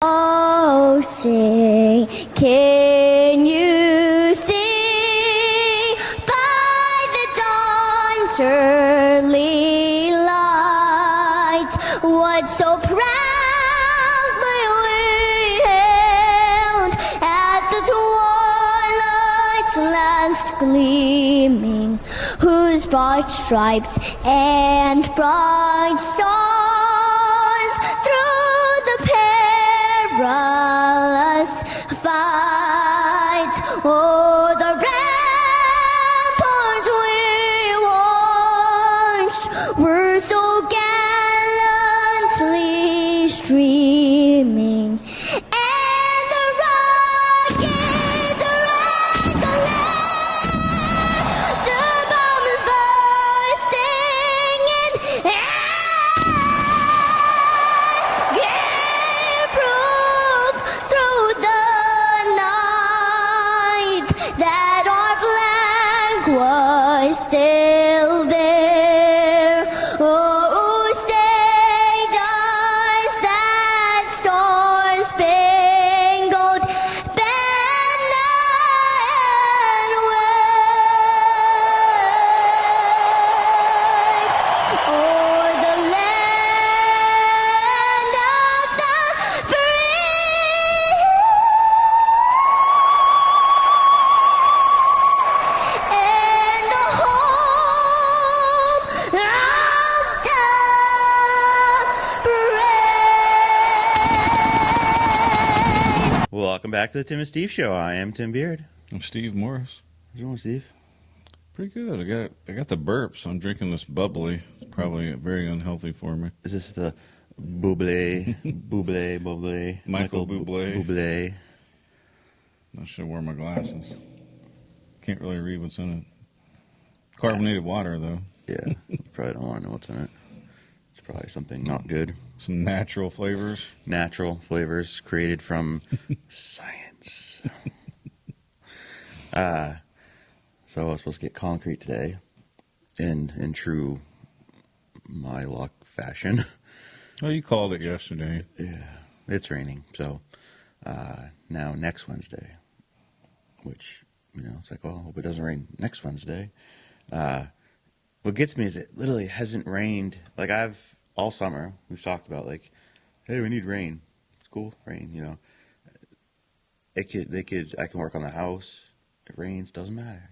Oh, say, can you see by the dawn's early light what so proudly we hailed at the twilight's last gleaming, whose bright stripes and bright stars through the perilous fight o'er the ramparts we watched were so gallantly streaming, and the rockets rang alert, the bombs bursting in air gave proof through the night that our flag was still there. Oh, say does that star-spangled banner wave o'er the land of the free and the home of the brave. Welcome back to the Tim and Steve Show. I am Tim Beard. I'm Steve Morris. How's it going, Steve? Pretty good. I got the burps. I'm drinking this bubbly. It's probably very unhealthy for me. Is this the Bublé, Michael Bublé. Bublé. I should wear my glasses. Can't really read what's in it. Carbonated water, though. Yeah, you probably don't want to know what's in it. It's probably something not good. Some natural flavors. Natural flavors created from science. So I was supposed to get concrete today, in true my luck fashion. Oh, you called it yesterday. Yeah, it's raining. So now next Wednesday, which, it's like, well, I hope it doesn't rain next Wednesday. What gets me is it literally hasn't rained. Like, all summer, we've talked about, like, hey, we need rain. It's cool, rain, I can work on the house. It rains, doesn't matter.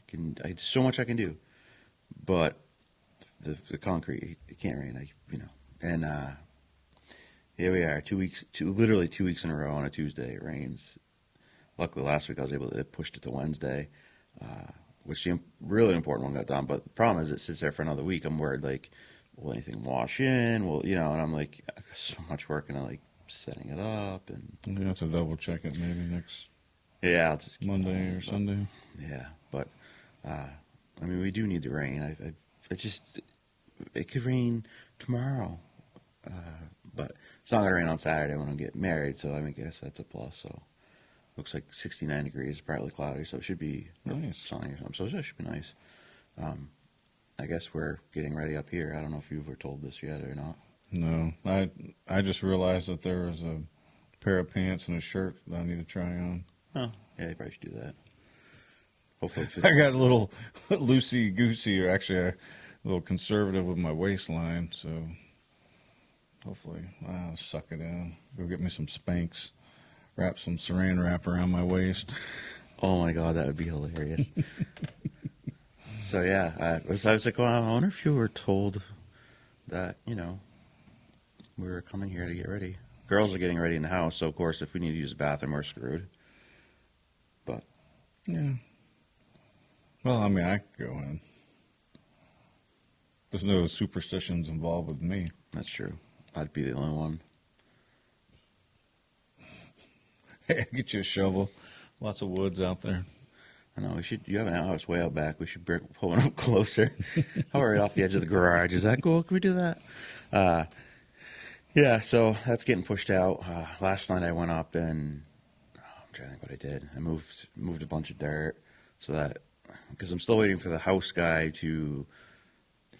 So much I can do. But the concrete, it can't rain, And here we are, literally 2 weeks in a row on a Tuesday, it rains. Luckily, last week I was able to push it to Wednesday, which the really important one got done. But the problem is it sits there for another week. I'm worried, like, will anything wash in? And I'm like, I got so much work into, like, setting it up. And You have to double check it maybe next yeah, I'll just keep Monday going, or Sunday. Yeah, but we do need the rain. It could rain tomorrow, but it's not gonna rain on Saturday when I get married. So I guess that's a plus. So looks like 69 degrees, partly cloudy, so it should be Nice. sunny or something. So it should be nice. I guess we're getting ready up here. I don't know if you were told this yet or not. No, I just realized that there was a pair of pants and a shirt that I need to try on. Oh, yeah, you probably should do that. Hopefully it fits. I got a little loosey-goosey, or actually a little conservative with my waistline, so hopefully I'll suck it in. Go get me some Spanx, wrap some saran wrap around my waist. Oh my God, that would be hilarious. So yeah, I was like, well, I wonder if you were told that, we were coming here to get ready. Girls are getting ready in the house, so of course if we need to use the bathroom, we're screwed. But Yeah. Well, I could go in. There's no superstitions involved with me. that's true. I'd be the only one. Hey, get you a shovel. Lots of woods out there. I know, you have an house way out back. We should pull one up closer. How right off the edge of the garage. Is that cool? Can we do that? Yeah, so that's getting pushed out. Last night I went up and I'm trying to think what I did. I moved a bunch of dirt so that, because I'm still waiting for the house guy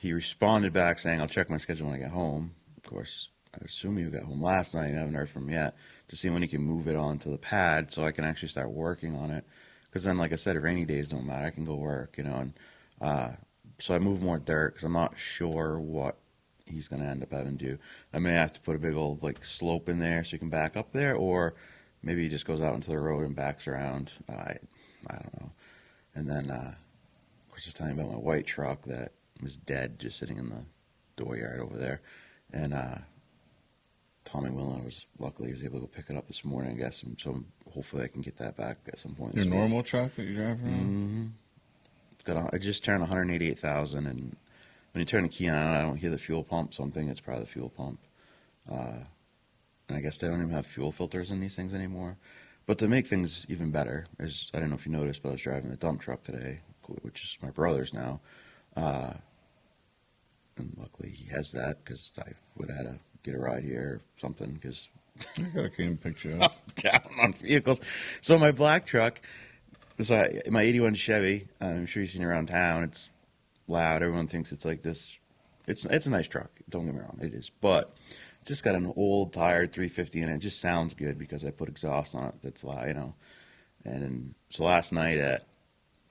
he responded back saying, I'll check my schedule when I get home. Of course, assume you got home last night. I haven't heard from him yet to see when he can move it onto the pad so I can actually start working on it. Because then, like I said, rainy days don't matter. I can go work, and so I move more dirt because I'm not sure what he's going to end up having to do. I may have to put a big old like slope in there so you can back up there, or maybe he just goes out into the road and backs around. I don't know. And then, of course, I was telling you about my white truck that was dead, just sitting in the dooryard over there. And Tommy Willen luckily was able to go pick it up this morning, I guess. And so hopefully I can get that back at some point. Your this week. normal truck that you drive around? Mm-hmm. I just turned 188,000, and when you turn the key on, I don't hear the fuel pump, so I'm thinking it's probably the fuel pump. And I guess they don't even have fuel filters in these things anymore. But to make things even better, I don't know if you noticed, but I was driving the dump truck today, which is my brother's now. And luckily he has that because I would have had to get a ride here or something because I got a clean picture I'm of down on vehicles. So my black truck, my 81 Chevy, I'm sure you've seen it around town. It's loud. Everyone thinks it's like this. It's a nice truck. Don't get me wrong. It is. But it's just got an old, tired 350 in it. It just sounds good because I put exhaust on it that's loud, And so last night at,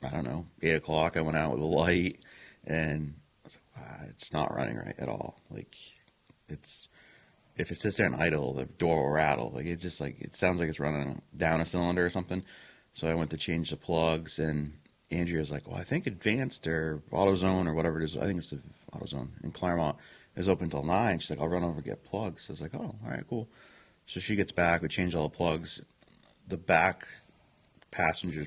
8 o'clock, I went out with a light, and I was like, wow, it's not running right at all. Like, if it sits there and idle, the door will rattle. Like, it's just like, it sounds like it's running down a cylinder or something. So I went to change the plugs, and Andrea's like, well, I think Advanced or AutoZone or whatever it is, I think it's the AutoZone in Claremont, is open till 9. She's like, I'll run over and get plugs. So I was like, oh, all right, cool. So she gets back, we change all the plugs. The back passenger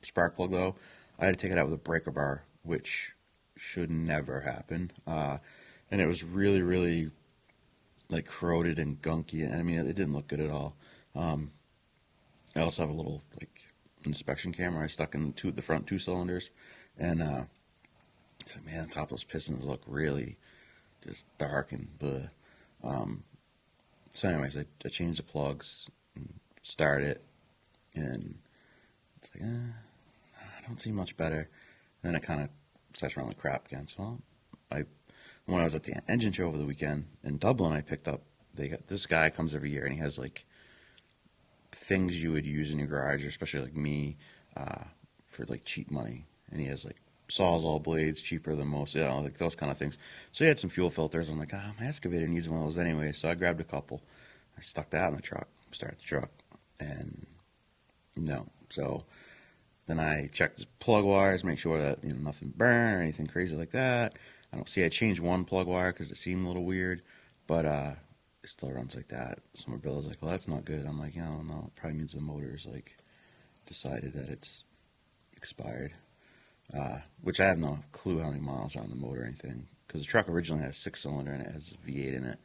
spark plug, though, I had to take it out with a breaker bar, which should never happen. And it was really, really, like, corroded and gunky. I mean, it didn't look good at all. I also have a little, like, inspection camera I stuck in the front two cylinders. And it's like, man, the top of those pistons look really just dark and bleh. So anyways, I changed the plugs, and started it, and it's like, I don't see much better. And then it kind of starts running like crap again. So when I was at the engine show over the weekend in Dublin, I picked up, this guy comes every year, and he has like things you would use in your garage, or especially like me, for like cheap money. And he has like Sawzall blades, cheaper than most, like those kind of things. So he had some fuel filters. I'm like, my excavator needs one of those anyway. So I grabbed a couple. I stuck that in the truck, started the truck, and no. So then I checked the plug wires, make sure that nothing burned or anything crazy like that. I changed one plug wire because it seemed a little weird, but it still runs like that. So my brother's like, well, that's not good. I'm like, no, it probably means the motor's like decided that it's expired. Which I have no clue how many miles are on the motor or anything, because the truck originally had a 6-cylinder and it has a V8 in it.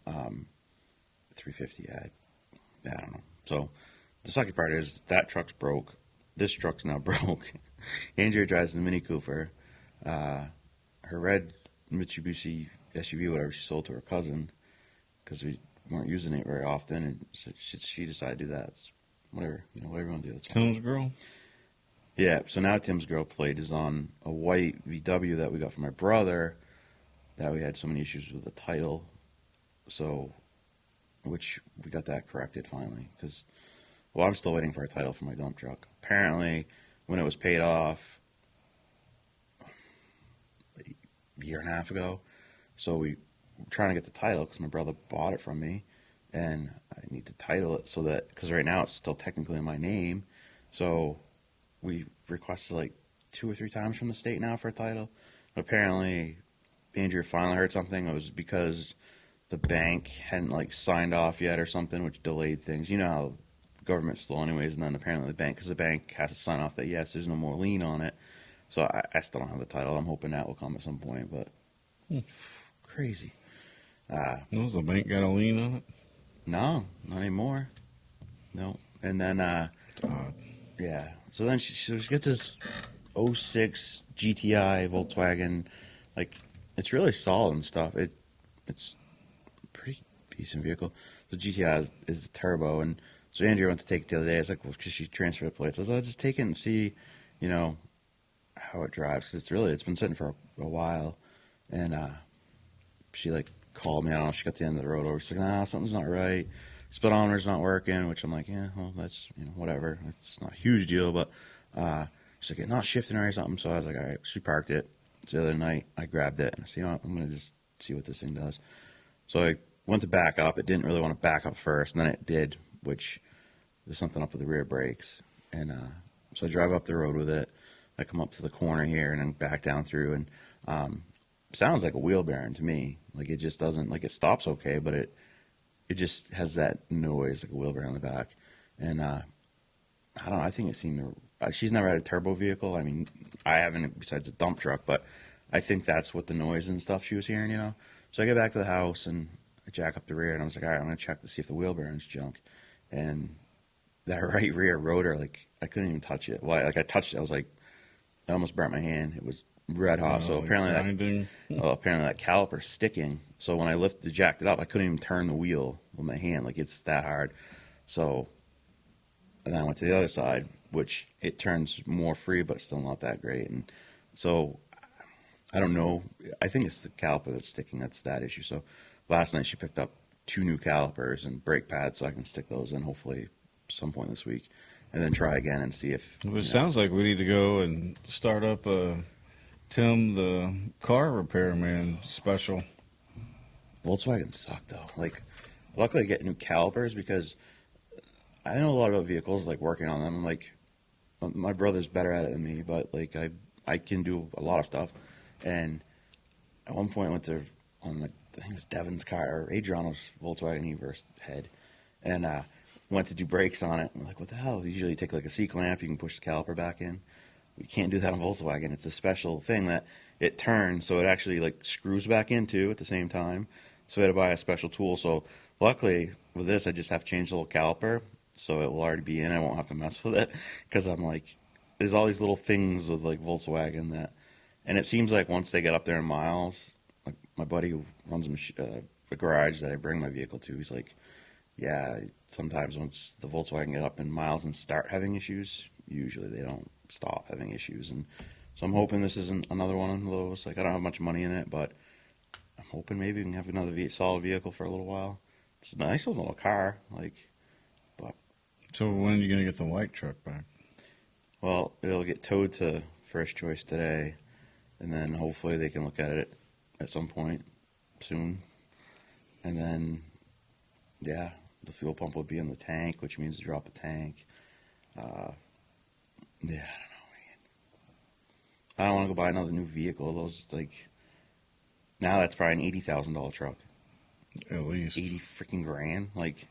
350, I don't know. So the sucky part is that truck's broke. This truck's now broke. Andrea drives the Mini Cooper. Her red Mitsubishi SUV, whatever, she sold to her cousin because we weren't using it very often, and so she decided to do that. It's whatever you want to do. It's Tim's girl? Yeah, so now Tim's girl plate is on a white VW that we got from my brother that we had so many issues with the title. So, which we got that corrected finally. Because, well, I'm still waiting for a title for my dump truck. Apparently, when it was paid off a year and a half ago, so we were trying to get the title because my brother bought it from me. And I need to title it so that, because right now it's still technically in my name. So we requested like 2 or 3 times from the state now for a title. Apparently, Andrew finally heard something. It was because the bank hadn't like signed off yet or something, which delayed things. You know how the government's slow anyways, and then apparently because the bank has to sign off that yes, there's no more lien on it. So I still don't have the title. I'm hoping that will come at some point, but crazy. Does the bank got a lien on it? No, not anymore. No. And then It's odd. yeah. So then she gets this 06 GTI Volkswagen. Like, it's really solid and stuff. It's a pretty decent vehicle. The GTI is the turbo. And so Andrea went to take it the other day. I was like, well, because she transferred the plates. I was like, I'll just take it and see, how it drives. Because it's been sitting for a while. And she, like, called me. I don't know if she got to the end of the road over. She's like, nah, something's not right. Speedometer's not working, which I'm like, yeah, well, that's, whatever. It's not a huge deal, but she's like, not shifting or something. So I was like, all right. She parked it. So the other night, I grabbed it, and I said, I'm going to just see what this thing does. So I went to back up. It didn't really want to back up first, and then it did, which there's something up with the rear brakes. And so I drive up the road with it. I come up to the corner here and then back down through, and sounds like a wheel bearing to me. Like it just doesn't, like it stops okay, but it just has that noise like a wheel bearing on the back. And I don't know, I think it seemed to, she's never had a turbo vehicle. I mean, I haven't besides a dump truck, but I think that's what the noise and stuff she was hearing. So I get back to the house and I jack up the rear, and I was like, all right, I'm going to check to see if the wheel bearing's junk. And that right rear rotor, like I couldn't even touch it. Well, like I touched it, I was like, I almost burnt my hand. It was red hot. So apparently that caliper's sticking. So when I jacked it up, I couldn't even turn the wheel with my hand. Like it's that hard. So, and then I went to the other side, which it turns more free, but still not that great. And so I don't know. I think it's the caliper that's sticking. That's that issue. So last night she picked up 2 new calipers and brake pads, so I can stick those in hopefully some point this week, and then try again and see if. Well, it sounds like we need to go and start up Tim the car repairman special. Volkswagen suck though. Like, luckily I get new calipers because I know a lot about vehicles, like working on them. Like, my brother's better at it than me, but like I can do a lot of stuff. And at one point I went to I think it was Devin's car or Adriano's Volkswagen E-Verse head, and went to do brakes on it. I'm like, what the hell? Usually you take like a C-clamp, you can push the caliper back in. We can't do that on Volkswagen. It's a special thing that it turns, so it actually like screws back into at the same time. So I had to buy a special tool. So luckily with this, I just have to change the little caliper, so it will already be in. I won't have to mess with it because I'm like, there's all these little things with like Volkswagen that, and it seems like once they get up there in miles, like my buddy who runs a garage that I bring my vehicle to, he's like, yeah, sometimes once the Volkswagen get up in miles and start having issues, usually they don't stop having issues. And so I'm hoping this isn't another one of those. Like, I don't have much money in it, but I'm hoping maybe we can have another solid vehicle for a little while. It's a nice little car, like, but. So when are you going to get the white truck back? Well, it'll get towed to First Choice today, and then hopefully they can look at it at some point soon. And then, yeah, the fuel pump will be in the tank, which means drop a tank. Yeah, I don't know, man. I don't want to go buy another new vehicle. Those, like, now that's probably an $80,000 truck. At least 80 freaking grand. Like,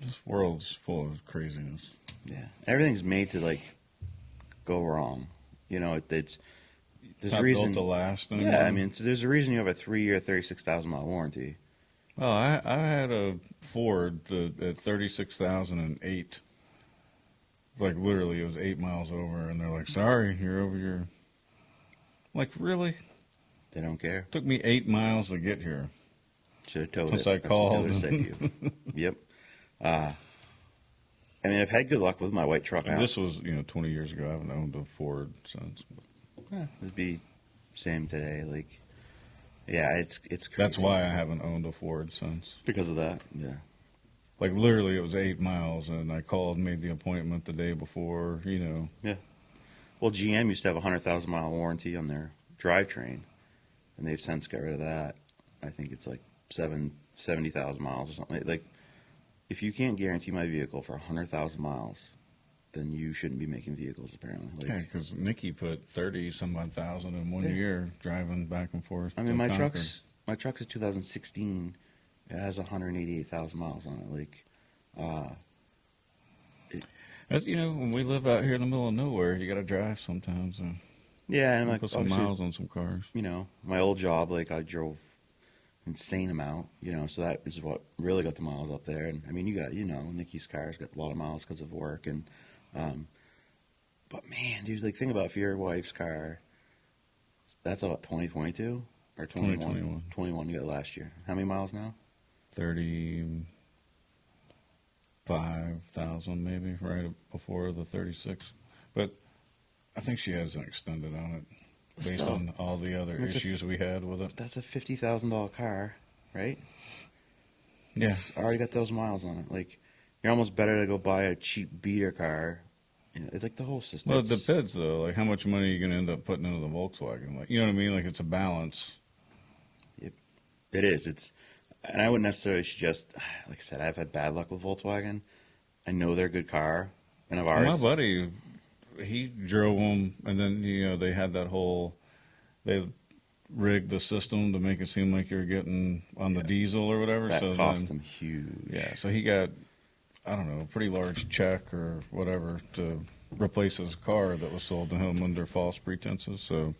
this world's full of craziness. yeah, everything's made to like go wrong. It's there's Not a reason built to last anymore. Yeah, I mean, there's a reason you have a 3-year, 36,000-mile warranty. Well, I had a Ford at 36,008. Like, literally, it was 8 miles over, and they're like, sorry, you're over your... Like, really? They don't care. Took me 8 miles to get here. Should have told Since it. I That's called. What said to you. Yep. I mean, I've had good luck with my white truck. This was, 20 years ago. I haven't owned a Ford since. Yeah, it'd be same today. Like, yeah, it's crazy. That's why I haven't owned a Ford since. Because of that, yeah. Like, literally, it was 8 miles, and I called, made the appointment the day before, Yeah. Well, GM used to have a 100,000-mile warranty on their drivetrain, and they've since got rid of that. I think it's like 70,000 miles or something. Like, if you can't guarantee my vehicle for 100,000 miles, then you shouldn't be making vehicles, apparently. Like, yeah, because Nikki put 30-some-odd thousand in 1 year driving back and forth. I mean, to my Concord. truck's a 2016. It has 188,000 miles on it. Like, As, when we live out here in the middle of nowhere, you got to drive sometimes and yeah, and like put some obviously, miles on some cars. My old job, like I drove insane amount, so that is what really got the miles up there. And I mean, you got, Nikki's car's got a lot of miles because of work. And, but man, dude, like think about if your wife's car, that's about 2022 or 21? 2021. 21 you got last year. How many miles now? 35,000 maybe, right before the 36. But I think she has an extended on it. based Still, on all the other it's issues we had with it. that's a $50,000 car, right? Yeah. It's already got those miles on it. Like, you're almost better to go buy a cheap beater car. You know, it's like the whole system. Well, it depends though. Like, how much money are you going to end up putting into the Volkswagen? Like, you know what I mean? Like, it's a balance. It is. And I wouldn't necessarily suggest. Like I said, I've had bad luck with Volkswagen. I know they're a good car, and of Well, ours. my buddy, he drove them, and then they had that whole they rigged the system to make it seem like you're getting on the diesel or whatever. That so cost then, them huge. Yeah, so he got, I don't know, a pretty large check or whatever to replace his car that was sold to him under false pretenses. So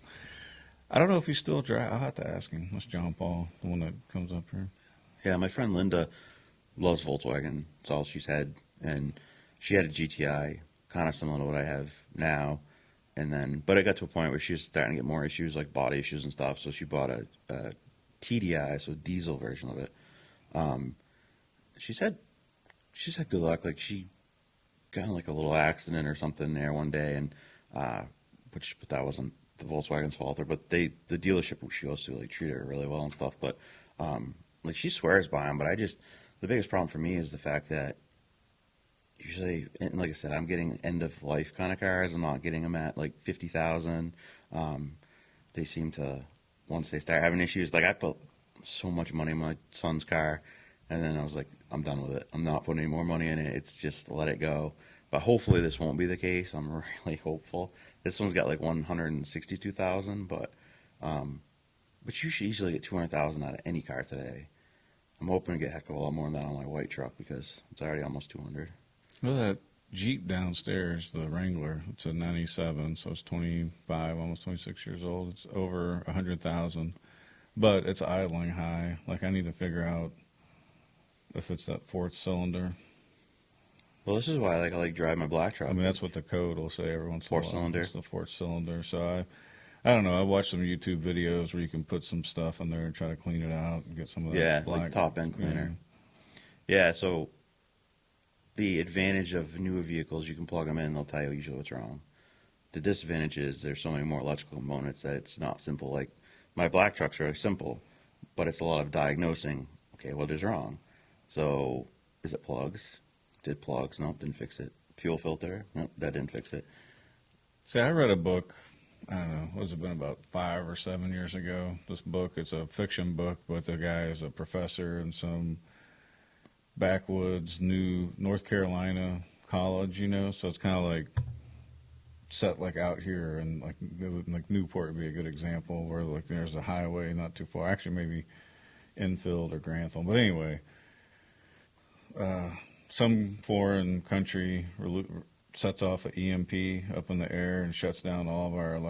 I don't know if he's still driving. I'll have to ask him. That's John Paul, the one that comes up here. Yeah, my friend Linda loves Volkswagen. It's all she's had, and she had a GTI, kind of similar to what I have now. And then, but it got to a point where she was starting to get more issues, like body issues and stuff. So she bought a TDI, so a diesel version of it. She said good luck. Like, she got in like a little accident or something there one day, and but that wasn't the Volkswagen's fault. But the dealership she goes to like treated her really well and stuff. But like, she swears by them. But the biggest problem for me is the fact that usually, and like I said, I'm getting end of life kind of cars. I'm not getting them at like 50,000. They seem to, once they start having issues, like I put so much money in my son's car, and then I was like, I'm done with it. I'm not putting any more money in it. It's just let it go. But hopefully this won't be the case. I'm really hopeful. This one's got like 162,000, but you should easily get 200,000 out of any car today. I'm hoping to get a heck of a lot more than that on my white truck because it's already almost 200. Well, that Jeep downstairs, the Wrangler, it's a 97, so it's 25, almost 26 years old. It's over 100,000, but it's idling high. Like, I need to figure out if it's that fourth cylinder. Well, this is why I like driving my black truck. I mean, that's what the code will say every once in a while. Fourth cylinder. It's the fourth cylinder. So I don't know. I watched some YouTube videos where you can put some stuff in there and try to clean it out and get some of that black. Like top end cleaner. Yeah, so the advantage of newer vehicles, you can plug them in and they'll tell you usually what's wrong. The disadvantage is there's so many more electrical components that it's not simple. Like, my black trucks are really simple, but it's a lot of diagnosing. Okay, what is wrong? So, is it plugs? Did plugs? Nope, didn't fix it. Fuel filter? Nope, that didn't fix it. See, I read a book, I don't know, what has it been, about 5 or 7 years ago? This book, it's a fiction book, but the guy is a professor in some backwoods, new North Carolina college, so it's kind of like set like out here, and like Newport would be a good example where like there's a highway not too far, actually maybe Enfield or Grantham, but anyway, some foreign country sets off an EMP up in the air and shuts down all of our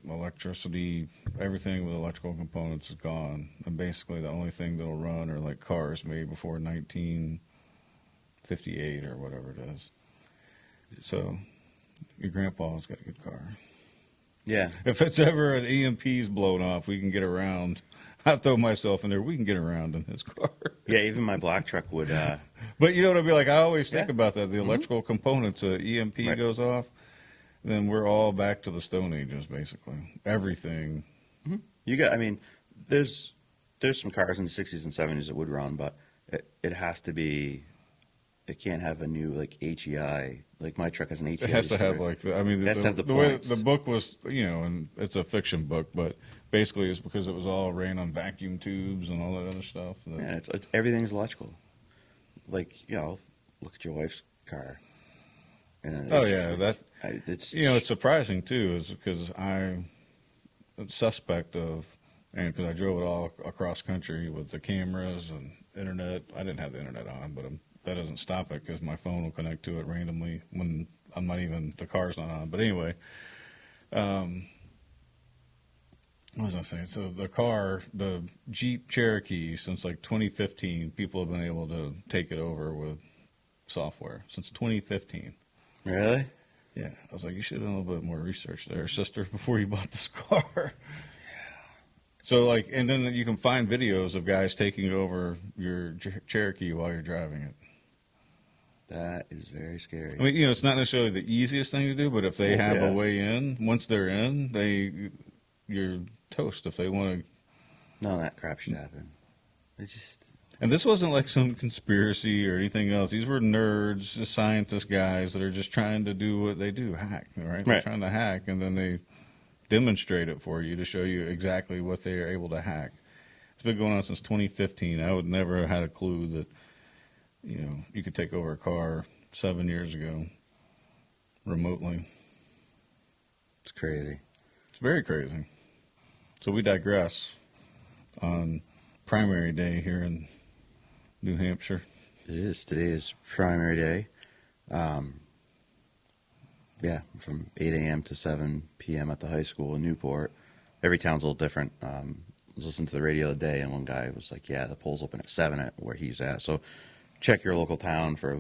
electricity. Everything with electrical components is gone, and basically the only thing that'll run are like cars made before 1958 or whatever it is. So your grandpa's got a good car. Yeah. If it's ever an EMP's blown off, we can get around. I throw myself in there. We can get around in his car. Yeah, even my black truck would. But you know what I mean? Like, I always think Yeah. about that. The electrical components, EMP Right. goes off, then we're all back to the Stone Ages, basically. Everything. I mean, there's some cars in the 60s and 70s that would run, but it has to be. It can't have a new like HEI. Like, my truck has an HEI. It has to have distributor. it has to have the way points. the book was, and it's a fiction book, but basically it's because it was all ran on vacuum tubes and all that other stuff. Yeah, it's everything's electrical. Like, look at your wife's car. And Oh yeah, it's it's surprising too, is because I'm a suspect of, and because I drove it all across country with the cameras and internet. I didn't have the internet on, but that doesn't stop it because my phone will connect to it randomly when the car's not on. But anyway, what was I saying? So the Jeep Cherokee, since like 2015, people have been able to take it over with software since 2015. Really? Yeah, I was like, you should have done a little bit more research there, sister, before you bought this car. Yeah. So and then you can find videos of guys taking over your Cherokee while you're driving it. That is very scary. I mean, it's not necessarily the easiest thing to do, but if they have a way in, once they're in, they you're toast if they want to. None of that crap should happen. It's just. And this wasn't like some conspiracy or anything else. These were nerds, just scientist guys that are just trying to do what they do, hack, right? They're trying to hack, and then they demonstrate it for you to show you exactly what they are able to hack. It's been going on since 2015. I would never have had a clue that, you could take over a car 7 years ago remotely. It's crazy. It's very crazy. So we digress on primary day here in New Hampshire. It is. Today is primary day. From 8 a.m. to 7 p.m. at the high school in Newport. Every town's a little different. I was listening to the radio the other day, and one guy was like, the polls open at 7 at where he's at. So check your local town for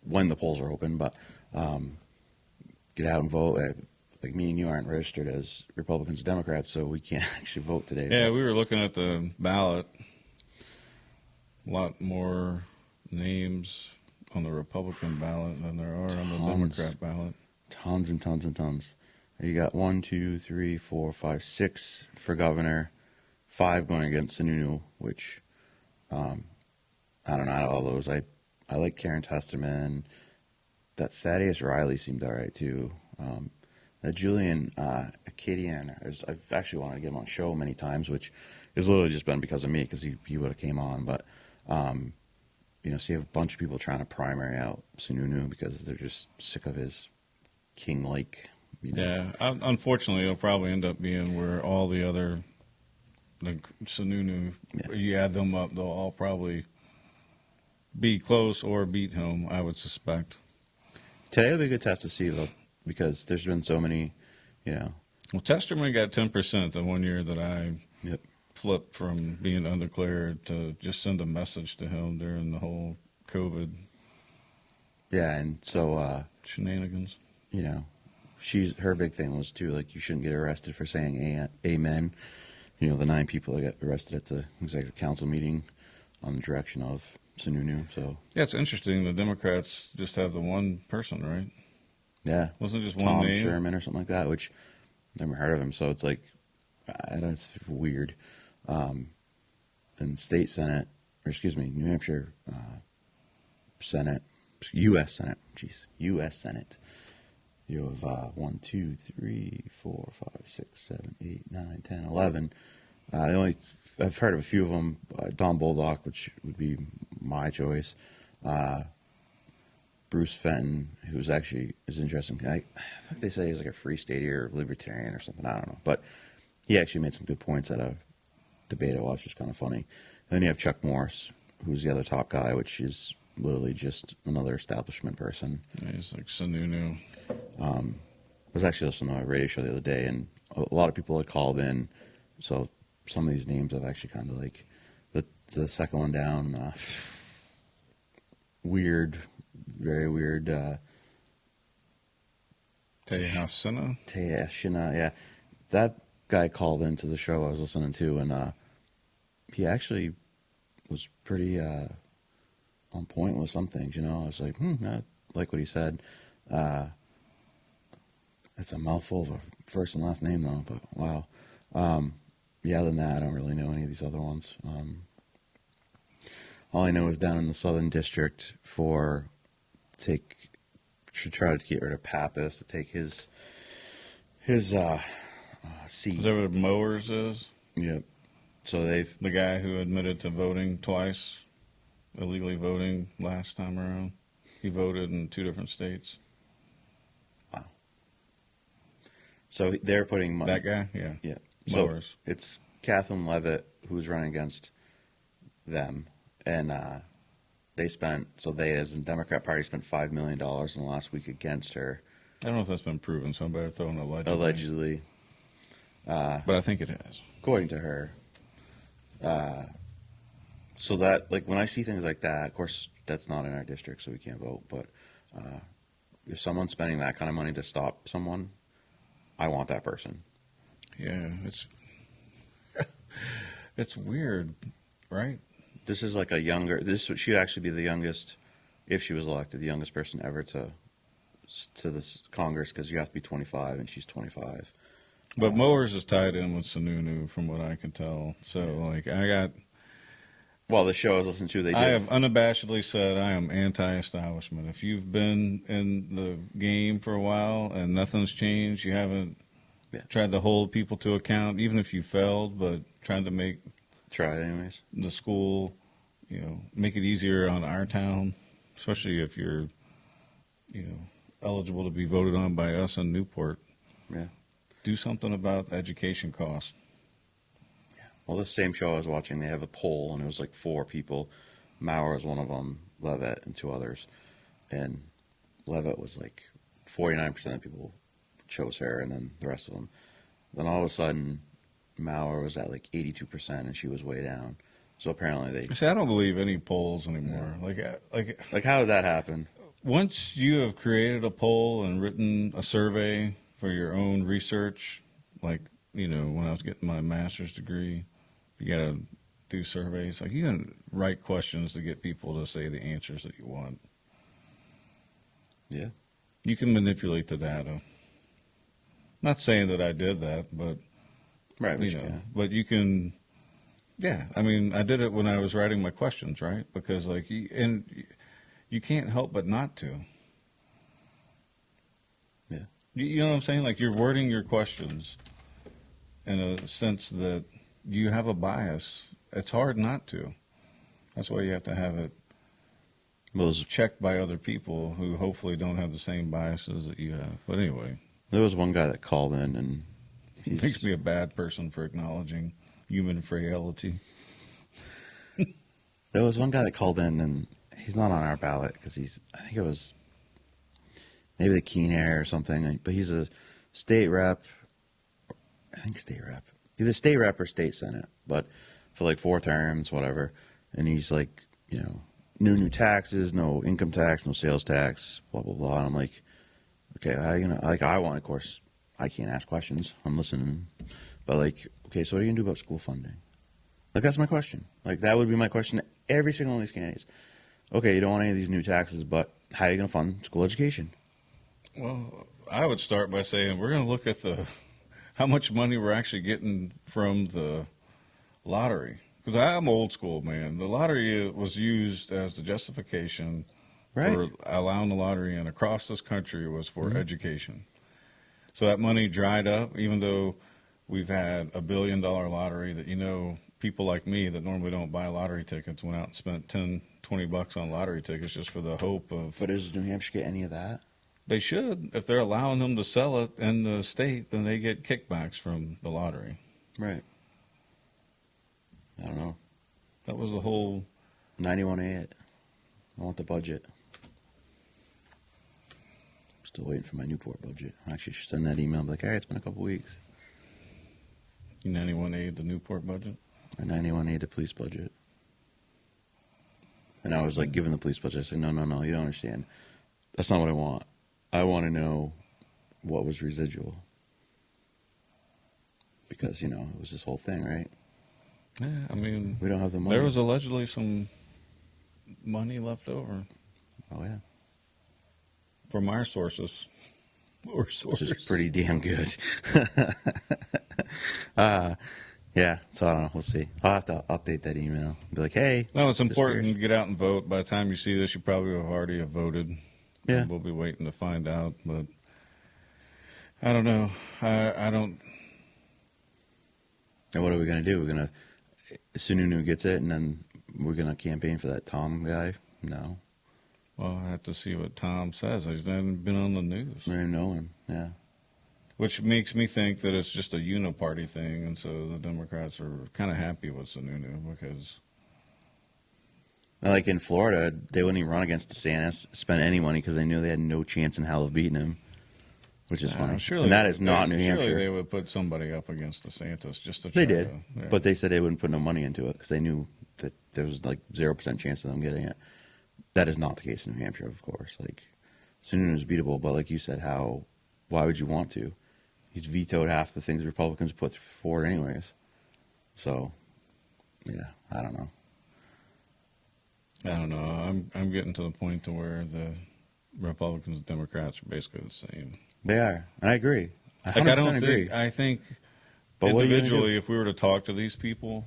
when the polls are open, but get out and vote. Like me and you aren't registered as Republicans or Democrats, so we can't actually vote today. Yeah, we were looking at the ballot. A lot more names on the Republican ballot than there are on the Democrat ballot. Tons and tons and tons. You got 1, 2, 3, 4, 5, 6 for governor, 5 going against Sununu, which I don't know, out of all those. I like Karen Testerman. That Thaddeus Riley seemed all right too. That Julian Acadian, I've actually wanted to get him on the show many times, which has literally just been because of me, because he would have came on. But so you have a bunch of people trying to primary out Sununu because they're just sick of his king-like. Yeah, unfortunately, it'll probably end up being where all the other, the Sununu, you add them up, they'll all probably be close or beat him, I would suspect. Today will be a good test to see, though, because there's been so many, Well, Testerman got 10% the 1 year that I Yep. flipped from being undeclared to just send a message to him during the whole COVID Yeah, and so, shenanigans. her big thing was, too, like, you shouldn't get arrested for saying amen. The 9 people that got arrested at the executive council meeting on the direction of Sununu, so. Yeah, it's interesting. The Democrats just have the one person, right? Yeah. Wasn't it just one Tom name? Sherman or something like that, which I've never heard of him, so it's like, it's weird. And state Senate, New Hampshire Senate, U.S. Senate, U.S. Senate. You have 1, 2, 3, 4, 5, 6, 7, 8, 9, 10, 11. I've heard of a few of them. Don Boldock, which would be my choice. Bruce Fenton, who's actually is interesting. I think they say he's like a free stateier or libertarian or something. I don't know, but he actually made some good points at a debate I watched, which was kind of funny. And then you have Chuck Morris, who's the other top guy, which is literally just another establishment person. Yeah, he's like Sununu. I was actually listening to a radio show the other day, and a lot of people had called in. So some of these names I've actually kind of like. The second one down, weird, very weird. Tejasina? Tejasina, yeah. That guy called into the show I was listening to, and he actually was pretty on point with some things, I was like, I like what he said. It's a mouthful of a first and last name, though, but wow. Other than that, I don't really know any of these other ones. All I know is down in the Southern District should try to get rid of Pappas to take his seat. Is that what Mowers is? Yep. So the guy who admitted to voting twice, illegally voting last time around. He voted in 2 different states. Wow. So they're putting money. That guy, yeah. Yeah. Mowers. So it's Kathleen Levitt who's running against them, and they as the Democrat Party spent $5 million in the last week against her. I don't know if that's been proven, so I better throw in allegedly. Allegedly. But I think it has. According to her. So that, like, when I see things like that, of course, that's not in our district, so we can't vote, but if someone's spending that kind of money to stop someone, I want that person. Yeah, it's weird, right? This is like she'd actually be the youngest, if she was elected, the youngest person ever to this Congress, because you have to be 25 and she's 25. But mowers is tied in with Sununu, from what I can tell. So, like, Well, the show I was listening to, they did. I have unabashedly said I am anti-establishment. If you've been in the game for a while and nothing's changed, you haven't tried to hold people to account, even if you failed, but tried to try it anyways. The school, make it easier on our town, especially if you're, eligible to be voted on by us in Newport. Yeah. Do something about education costs. Well, this same show I was watching, they have a poll, and it was like 4 people. Maurer was one of them, Levitt, and 2 others. And Levitt was like 49% of people chose her, and then the rest of them. Then all of a sudden, Maurer was at like 82%, and she was way down. So apparently they... See, I don't believe any polls anymore. Yeah. Like how did that happen? Once you have created a poll and written a survey for your own research, like, when I was getting my master's degree, you got to do surveys. Like, you can write questions to get people to say the answers that you want. Yeah. You can manipulate the data. Not saying that I did that, but right, but you can. Yeah, I mean, I did it when I was writing my questions, right? Because you can't help but not to. Yeah. You know what I'm saying? Like, you're wording your questions in a sense that you have a bias. It's hard not to. That's why you have to have it checked by other people who hopefully don't have the same biases that you have. But anyway. There was one guy that called in, and he makes me a bad person for acknowledging human frailty. There was one guy that called in, and he's not on our ballot because I think it was maybe the Keen Air or something, but he's a state rep. I think state rep. Either state rep or state senate, but for like 4 terms, whatever. And he's like, new taxes, no income tax, no sales tax, blah, blah, blah. And I'm like, okay, I want, of course, I can't ask questions. I'm listening. But like, okay, so what are you going to do about school funding? Like, that's my question. Like, that would be my question to every single one of these candidates. Okay, you don't want any of these new taxes, but how are you going to fund school education? Well, I would start by saying we're going to look at how much money we're actually getting from the lottery. Because I'm old school, man. The lottery was used as the justification for allowing the lottery in across this country was for education. So that money dried up, even though we've had $1 billion lottery that, people like me that normally don't buy lottery tickets went out and spent $10-20 on lottery tickets just for the hope of... But does New Hampshire get any of that? They should. If they're allowing them to sell it in the state, then they get kickbacks from the lottery. Right. I don't know. That was the whole... 91.8. I want the budget. Still waiting for my Newport budget. I actually should send that email and be like, all right, it's been a couple weeks. 91.8, the Newport budget? My 91.8, the police budget. And I was like, giving the police budget. I said, no, you don't understand. That's not what I want. I want to know what was residual. Because, it was this whole thing, right? Yeah, I mean... We don't have the money. There was allegedly some money left over. Oh, yeah. From our sources. Or sources. Which is pretty damn good. Yeah, so I don't know. We'll see. I'll have to update that email. Be like, hey. No, it's important to get out and vote. By the time you see this, you probably have already have voted. Yeah. And we'll be waiting to find out, but I don't know. I don't... And what are we going to do? We're going to... Sununu gets it, and then we're going to campaign for that Tom guy? No. Well, I have to see what Tom says. He's not been on the news. I don't even know him, yeah. Which makes me think that it's just a uniparty thing, and so the Democrats are kind of happy with Sununu because... Like in Florida, they wouldn't even run against DeSantis, spend any money because they knew they had no chance in hell of beating him, which is funny. And that is not New Hampshire. Surely they would put somebody up against DeSantis just to try They did, yeah. But they said they wouldn't put no money into it because they knew that there was like 0% chance of them getting it. That is not the case in New Hampshire, of course. Like, Sununu is beatable, but like you said, why would you want to? He's vetoed half the things Republicans put forward anyways. So, yeah, I don't know. I don't know. I'm getting to the point to where the Republicans and Democrats are basically the same. They are, and I agree. Like 100% I don't agree. think I think But what are you gonna do? individually, if we were to talk to these people,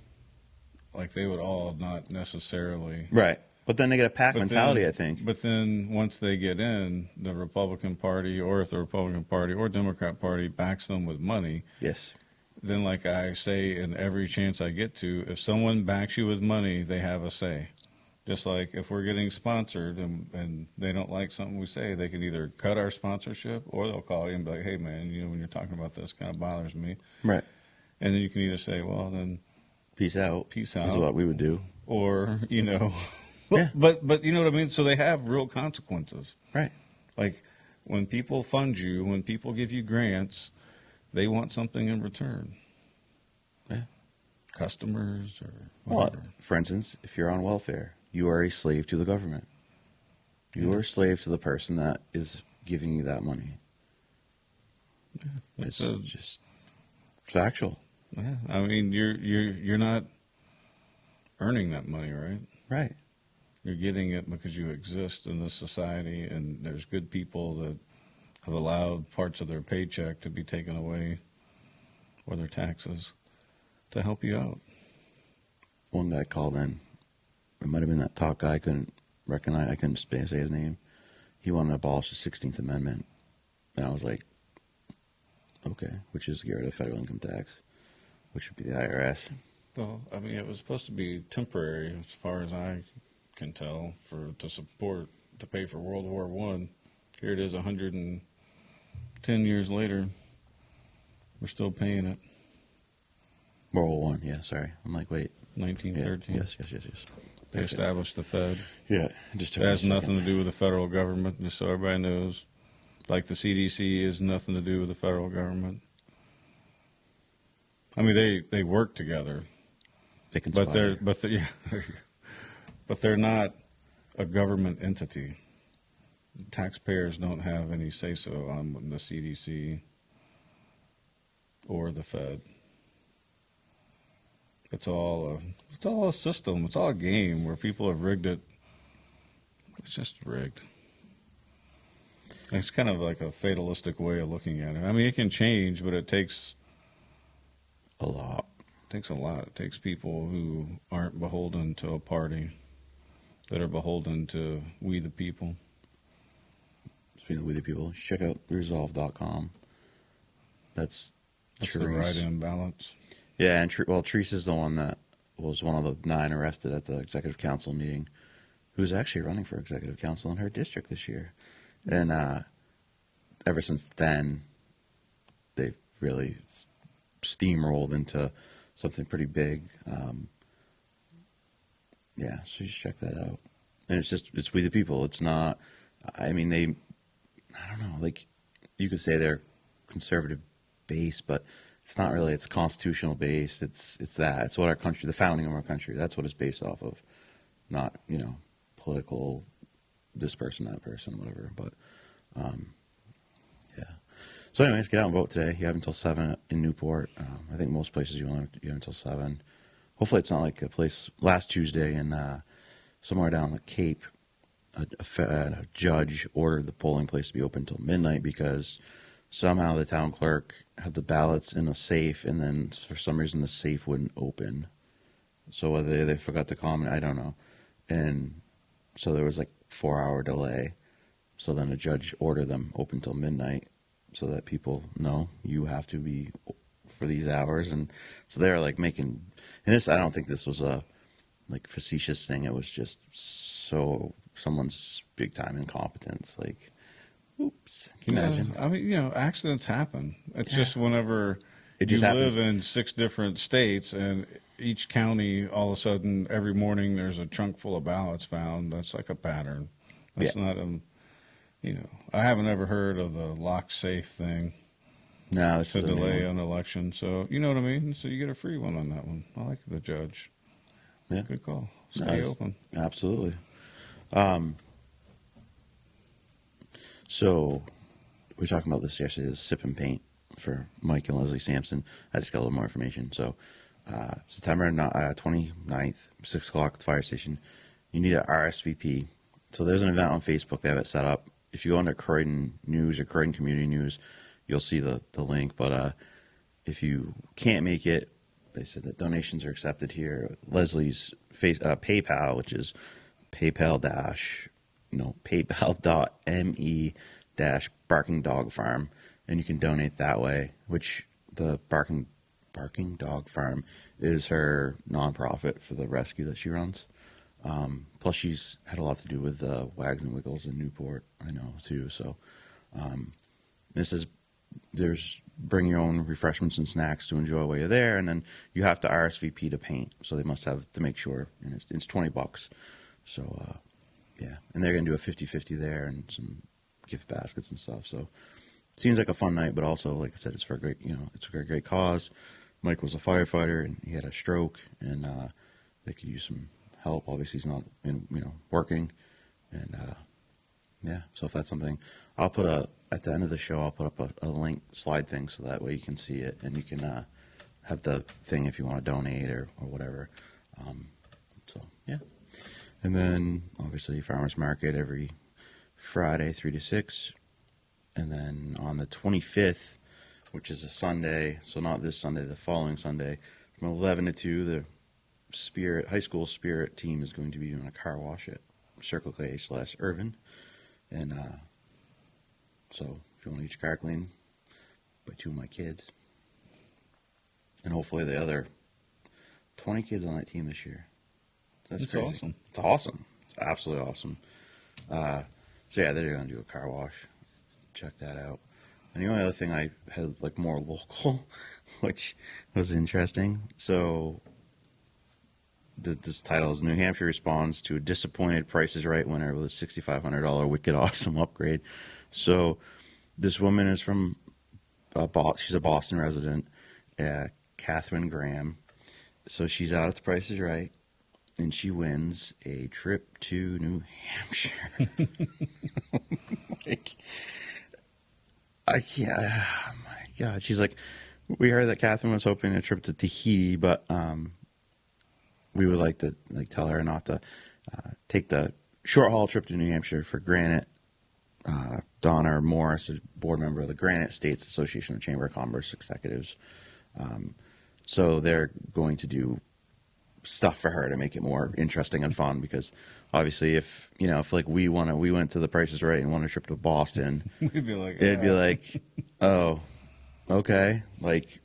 like they would all not necessarily. Right. But then they get a pack But mentality, then, I think. But then once they get in, the Republican Party, or if the Republican Party or Democrat Party backs them with money, Yes. then like I say in every chance I get to, if someone backs you with money, they have a say. Just like if we're getting sponsored and they don't like something we say, they can either cut our sponsorship or they'll call you and be like, hey, man, when you're talking about this, kind of bothers me. Right. And then you can either say, well, then Peace out. peace Is out. what we would do. Or, Yeah. but you know what I mean? So they have real consequences. Right. Like when people fund you, when people give you grants, they want something in return. Yeah. Customers or Well, whatever. for instance, if you're on welfare, you are a slave to the government. You are a slave to the person that is giving you that money. It's just factual. Yeah, I mean, you're not earning that money, right? Right. You're getting it because you exist in this society, and there's good people that have allowed parts of their paycheck to be taken away, or their taxes, to help you out. One guy called in. It might have been that talk guy. I couldn't recognize. I couldn't say his name. He wanted to abolish the 16th Amendment, and I was like, okay, which is get rid of federal income tax, which would be the IRS. Well, I mean, it was supposed to be temporary, as far as I can tell, to pay for World War I. Here it is, 110 years later. We're still paying it. World War One. Yeah, sorry. I'm like, wait. 1913. Yeah, yes. They established the Fed. Yeah, it just took It me a has nothing second. to do with the federal government, just so everybody knows. Like the CDC has nothing to do with the federal government. I mean, they work together, They conspire. but they're not a government entity. Taxpayers don't have any say so on the CDC or the Fed. It's all a system. It's all a game where people have rigged it. It's just rigged. It's kind of like a fatalistic way of looking at it. I mean, it can change, but it takes a lot. a lot. It takes people who aren't beholden to a party, that are beholden to we the people. Speaking of with the people, check out resolve.com. That's The Therese. write-in ballots. Yeah, and Therese is the one that was one of the 9 arrested at the executive council meeting, who's actually running for executive council in her district this year. And ever since then, they've really steamrolled into something pretty big. Yeah, so just check that out. And it's we the people. It's not, I mean, I don't know, like, you could say they're conservative based, but it's not really. It's constitutional based. It's that. It's what our country, the founding of our country, that's what it's based off of. Not, political, this person, that person, whatever. But, yeah. So anyways, get out and vote today. You have until 7 in Newport. I think most places you have until 7. Hopefully it's not like a place. Last Tuesday in somewhere down the Cape, a judge ordered the polling place to be open until midnight because somehow the town clerk had the ballots in a safe, and then for some reason the safe wouldn't open. So whether they forgot to comment, I don't know. And so there was like 4-hour delay. So then a judge ordered them open till midnight so that people know you have to be for these hours. And so they're like making, and this, I don't think this was a like facetious thing. It was just so someone's big time incompetence. Like, oops, can you imagine? I mean, accidents happen. It's just whenever It just you happens. live in 6 different states and each county, all of a sudden, every morning there's a trunk full of ballots found. That's like a pattern. That's not I haven't ever heard of the lock safe thing No, this to is a new delay one. an election. So, you know what I mean? So you get a free one on that one. I like the judge. Yeah. Good call. No, Stay it's- open. Absolutely. So we were talking about this yesterday, this sip and paint for Mike and Leslie Sampson. I just got a little more information. So September 29th, 6 o'clock at the fire station, you need an RSVP. So there's an event on Facebook. They have it set up. If you go under Croydon News or Croydon Community News, you'll see the link. But if you can't make it, they said that donations are accepted here. Leslie's PayPal, which is paypal.me barking dog farm, and you can donate that way, which the barking dog farm is her nonprofit for the rescue that she runs. Plus she's had a lot to do with Wags and Wiggles in Newport, I know too. So this is, there's bring your own refreshments and snacks to enjoy while you're there, and then you have to RSVP to paint, so they must have to make sure, and it's $20. So yeah, and they're gonna do a 50-50 there and some gift baskets and stuff. So it seems like a fun night, but also, like I said, it's for a great, it's for a great cause. Mike was a firefighter and he had a stroke, and they could use some help. Obviously he's not working, and yeah, so if that's something, I'll put at the end of the show, I'll put up a link slide thing, so that way you can see it, and you can have the thing if you want to donate or whatever. So yeah, and then obviously farmers market every Friday 3 to 6, and then on the 25th, which is a Sunday, so not this Sunday, the following Sunday, from 11 to 2, the high school spirit team is going to be doing a car wash at Circle K / Irvin. And so if you want to get your car clean, by 2 of my kids. And hopefully the other 20 kids on that team this year. That's crazy. Awesome. It's awesome. It's absolutely awesome. So yeah, they're going to do a car wash. Check that out. And the only other thing I had, like, more local, which was interesting. So this title is New Hampshire responds to a disappointed Price is Right winner with a $6,500 Wicked Awesome upgrade. So this woman is from she's a Boston resident, Catherine Graham. So she's out at the Price is Right, and she wins a trip to New Hampshire. I can't. Oh my God. She's like, we heard that Catherine was hoping a trip to Tahiti, but we would like to tell her not to take the short haul trip to New Hampshire for Granite. Donna Morris, a board member of the Granite States Association of Chamber of Commerce Executives. So they're going to do stuff for her to make it more interesting and fun, because obviously if like we went to the Price is Right and wanted a trip to Boston, We'd be like, it'd be like, oh, okay, like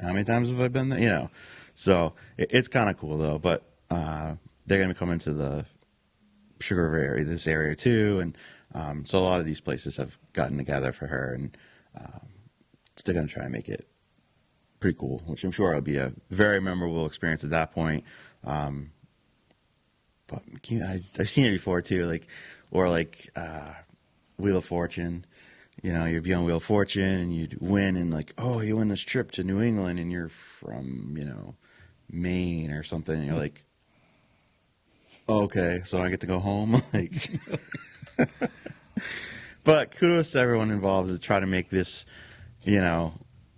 how many times have I been there? So it's kind of cool though. But they're going to come into the Sugar River area, this area too, and so a lot of these places have gotten together for her, and they're going to try and make it pretty cool, which I'm sure will be a very memorable experience at that point. But I've seen it before too, like Wheel of Fortune. You'd be on Wheel of Fortune and you'd win, and like, oh, you win this trip to New England, and you're from Maine or something, and you're like, oh, okay, so I get to go home. Like, but kudos to everyone involved to try to make this,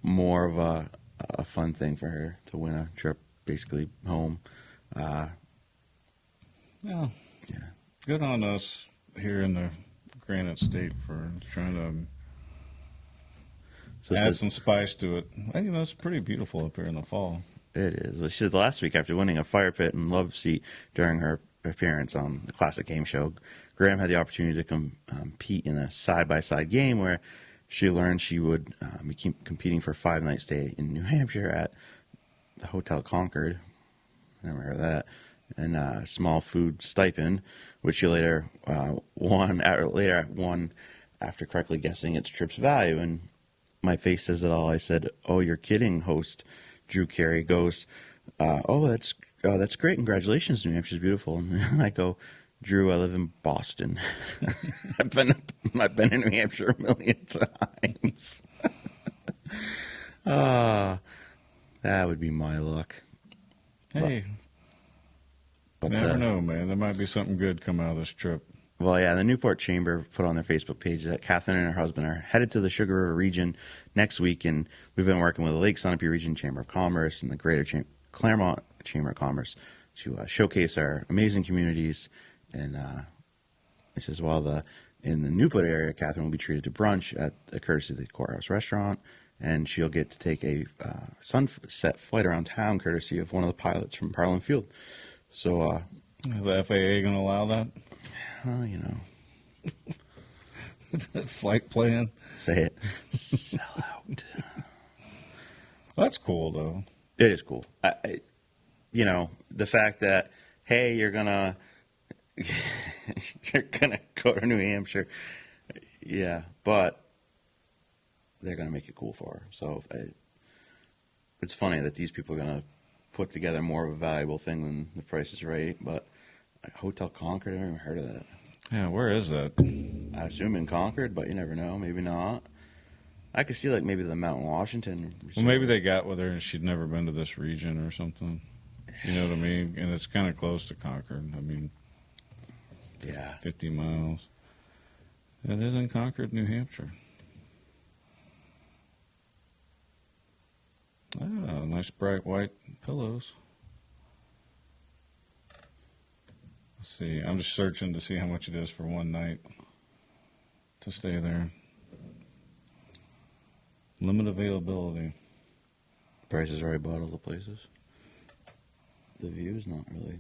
more of a fun thing for her to win a trip basically home. Yeah. Yeah. Good on us here in the Granite State for trying to add some spice to it. It's pretty beautiful up here in the fall. It is. Well, she said last week, after winning a fire pit and love seat during her appearance on the Classic Game Show, Graham had the opportunity to compete in a side-by-side game where she learned she would be competing for a 5-night stay in New Hampshire at the Hotel Concord. I never heard of that. And a small food stipend, which she later won after correctly guessing its trip's value. And my face says it all. I said, "Oh, you're kidding." Host Drew Carey goes, "Oh, that's great. Congratulations, New Hampshire's beautiful." And I go, "Drew, I live in Boston. I've been in New Hampshire a million times." That would be my luck. Hey, but never know, man. There might be something good come out of this trip. Well, yeah, the Newport Chamber put on their Facebook page that Catherine and her husband are headed to the Sugar River region next week, and we've been working with the Lake Sunapee Region Chamber of Commerce and the Greater Claremont Chamber of Commerce to showcase our amazing communities. And it says, while the in the Newport area, Catherine will be treated to brunch at a courtesy of the Courthouse Restaurant, and she'll get to take a sunset flight around town courtesy of one of the pilots from Parliament Field. So, the FAA going to allow that? well, you know, Flight plan? say it, sell out. That's cool, though. It is cool. You know, the fact that, hey, you're gonna go to New Hampshire, yeah, but they're gonna make it cool for her. So it's funny that these people are gonna put together more of a valuable thing than The Price is Right. But Hotel Concord, I never even heard of that. Yeah, where is that? I assume in Concord, but you never know. Maybe not. I could see like maybe the Mountain Washington. Well, maybe they got with her and she'd never been to this region or something. You know what I mean? And it's kind of close to Concord. I mean, yeah, 50 miles. It is in Concord, New Hampshire. Oh, nice bright white pillows. Let's see. I'm just searching to see how much it is for one night to stay there. Limit availability. Price is Right bought all the places. The view's not really.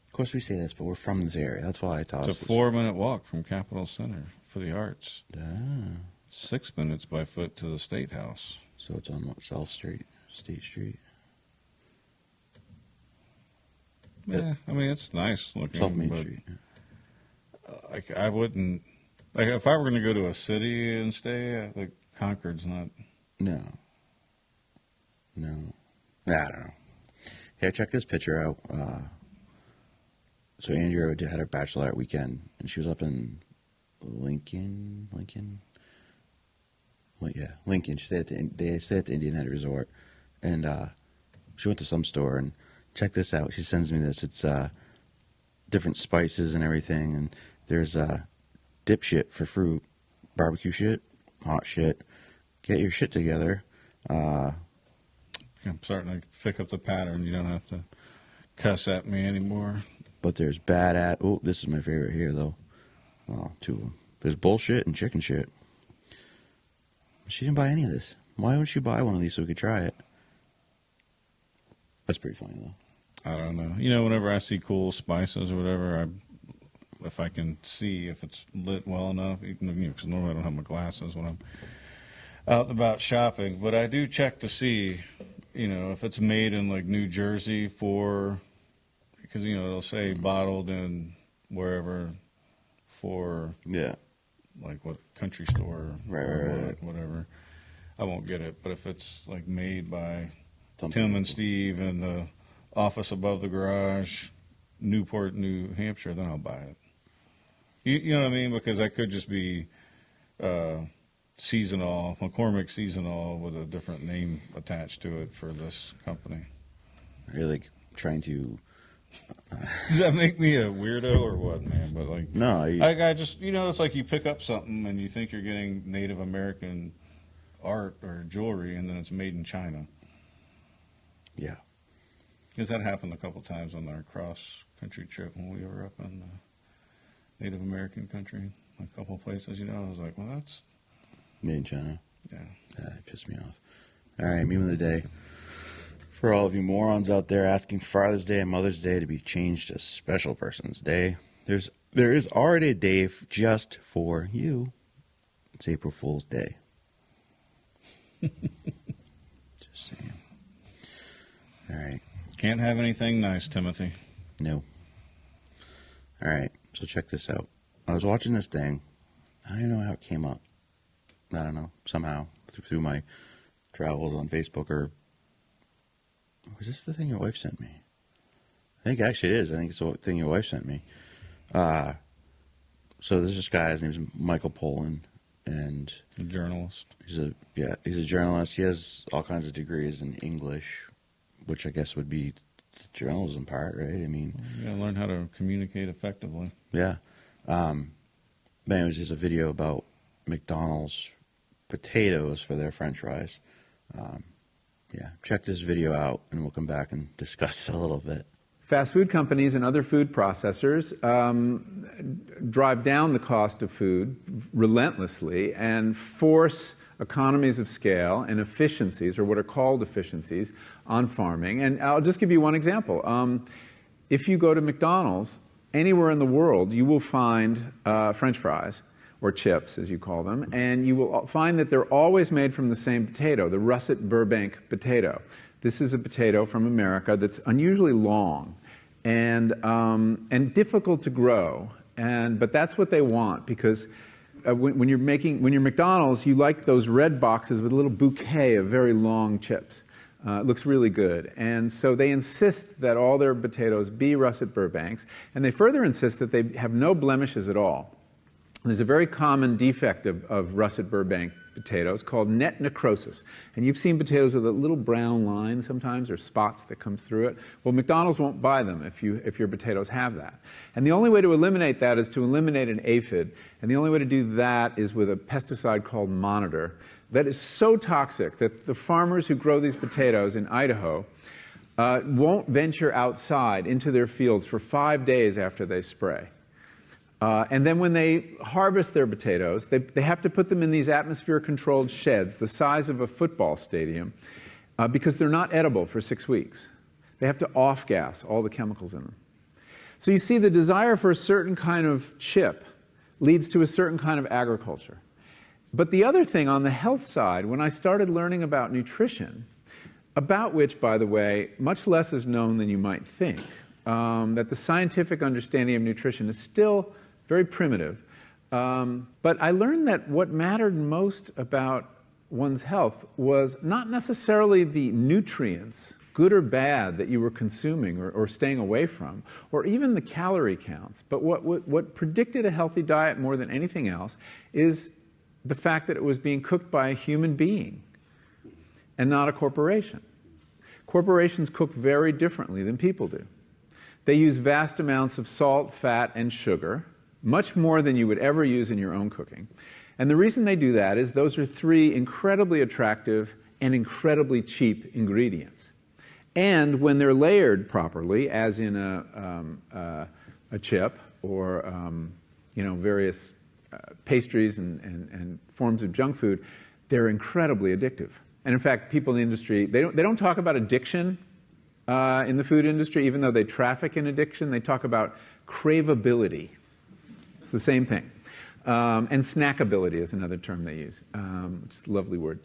Of course, we say this, but we're from this area. That's why I tossed It's a this. 4-minute walk from Capitol Center for the Arts. Ah, 6 minutes by foot to the State House. so it's on what, South Street, State Street, Yeah, I mean, it's nice looking. South Main but, Street. Like, I wouldn't. Like, if I were going to go to a city and stay, like, Concord's not. No. I don't know. Here, check this picture out. So Andrea had her bachelorette weekend, and she was up in Lincoln. Well, yeah, Lincoln. She stayed at they stayed at the Indian Head Resort, and she went to some store and check this out. She sends me this. It's different spices and everything, and there's dip shit for fruit, barbecue shit, hot shit. Get your shit together. I'm starting to pick up the pattern. You don't have to cuss at me anymore. But there's bad at. Oh, this is my favorite here though. Oh, two of them. There's bullshit and chicken shit. She didn't buy any of this. Why wouldn't she buy one of these so we could try it? That's pretty funny though. I don't know. You know, whenever I see cool spices or whatever, if I can see if it's lit well enough, even because normally I don't have my glasses when I'm out and about shopping, but I do check to see, you know, if it's made in like New Jersey because you know it'll say bottled in wherever for Yeah. like what country store Right, or right, right. whatever. I won't get it, but if it's like made by Something Tim and like- Steve in the office above the garage, Newport, New Hampshire, then I'll buy it. You know what I mean? Because that could just be seasonal, McCormick seasonal with a different name attached to it for this company. You're like trying to. Does that make me a weirdo or what, man? But like, No, I just, you know, it's like you pick up something and you think you're getting Native American art or jewelry, and then it's made in China. yeah. Because that happened a couple times on our cross-country trip when we were up in Native American country, a couple places, you know. I was like, well, that's, Made in China. yeah. That pissed me off. All right, meme of the day. For all of you morons out there asking Father's Day and Mother's Day to be changed to Special Person's Day, there is already a day just for you. It's April Fool's Day. Just saying. All right. Can't have anything nice, Timothy. No. All right. So check this out. I was watching this thing. I don't even know how it came up. I don't know. Somehow through my travels on Facebook or was this the thing your wife sent me? I think actually it is. I think it's the thing your wife sent me. So there's this guy. His name's Michael Pollan, and A journalist. he's a journalist. He has all kinds of degrees in English, which I guess would be the journalism part, right? I mean, You gotta learn how to communicate effectively. yeah. But anyways, there's a video about McDonald's potatoes for their French fries. Yeah, check this video out, and we'll come back and discuss it a little bit. fast food companies and other food processors drive down the cost of food relentlessly and force economies of scale and efficiencies, or what are called efficiencies, on farming. And I'll just give you one example. If you go to McDonald's, anywhere in the world, you will find French fries, or chips, as you call them, and you will find that they're always made from the same potato, the russet Burbank potato. This is a potato from America that's unusually long and difficult to grow, but that's what they want, because when you're McDonald's, you like those red boxes with a little bouquet of very long chips. It looks really good. And so they insist that all their potatoes be russet Burbanks, and they further insist that they have no blemishes at all. There's a very common defect of russet Burbank potatoes called net necrosis. And you've seen potatoes with a little brown line sometimes, or spots that come through it. Well, McDonald's won't buy them if your potatoes have that. And the only way to eliminate that is to eliminate an aphid. And the only way to do that is with a pesticide called Monitor that is so toxic that the farmers who grow these potatoes in Idaho won't venture outside into their fields for 5 days after they spray. And then when they harvest their potatoes, they have to put them in these atmosphere-controlled sheds the size of a football stadium because they're not edible for 6 weeks. They have to off-gas all the chemicals in them. So you see, the desire for a certain kind of chip leads to a certain kind of agriculture. But the other thing on the health side, when I started learning about nutrition, about which, by the way, much less is known than you might think, that the scientific understanding of nutrition is still very primitive. But I learned that what mattered most about one's health was not necessarily the nutrients, good or bad, that you were consuming or staying away from, or even the calorie counts. But what predicted a healthy diet more than anything else is the fact that it was being cooked by a human being and not a corporation. Corporations cook very differently than people do. They use vast amounts of salt, fat, and sugar, much more than you would ever use in your own cooking. And the reason they do that is those are three incredibly attractive and incredibly cheap ingredients. And when they're layered properly, as in a chip or various pastries and forms of junk food, they're incredibly addictive. And in fact, people in the industry, they don't talk about addiction in the food industry, even though they traffic in addiction. They talk about craveability. It's the same thing. And snackability is another term they use. It's a lovely word.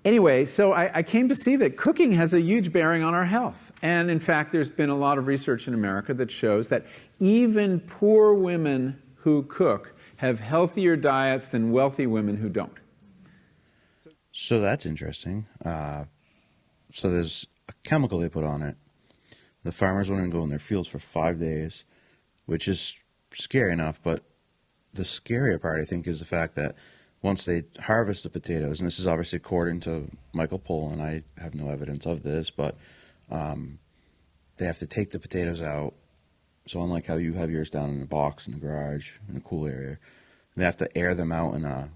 Anyway, so I came to see that cooking has a huge bearing on our health. And in fact, there's been a lot of research in America that shows that even poor women who cook have healthier diets than wealthy women who don't. So that's interesting. So there's a chemical they put on it. The farmers wouldn't go in their fields for 5 days, which is scary enough. But the scarier part, I think, is the fact that once they harvest the potatoes, and this is obviously according to Michael Pollan, I have no evidence of this, but they have to take the potatoes out. So unlike how you have yours down in a box in the garage in a cool area, they have to air them out in a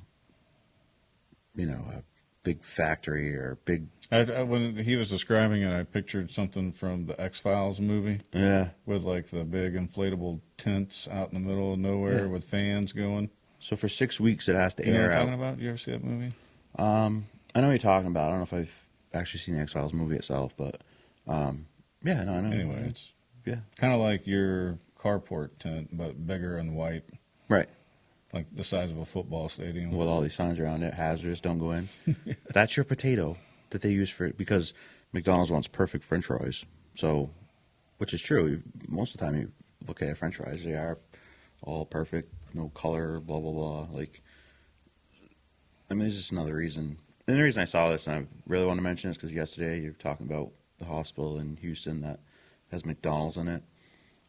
big factory or big. When he was describing it, I pictured something from the X-Files movie. Yeah. With like the big inflatable tents out in the middle of nowhere with fans going. So for 6 weeks it has to You know air what I'm out. talking about? You ever see that movie? I know what you're talking about. I don't know if I've actually seen the X-Files movie itself, but I know. Anyway, it's kind of like your carport tent, but bigger and white. Right. Like the size of a football stadium. With all these signs around it, hazardous, don't go in. That's your potato that they use for it, because McDonald's wants perfect French fries. So, which is true. Most of the time you look at French fries, they are all perfect, no color, blah, blah, blah. Like, I mean, there's just another reason. And the reason I saw this, and I really want to mention this, because yesterday you were talking about the hospital in Houston that has McDonald's in it.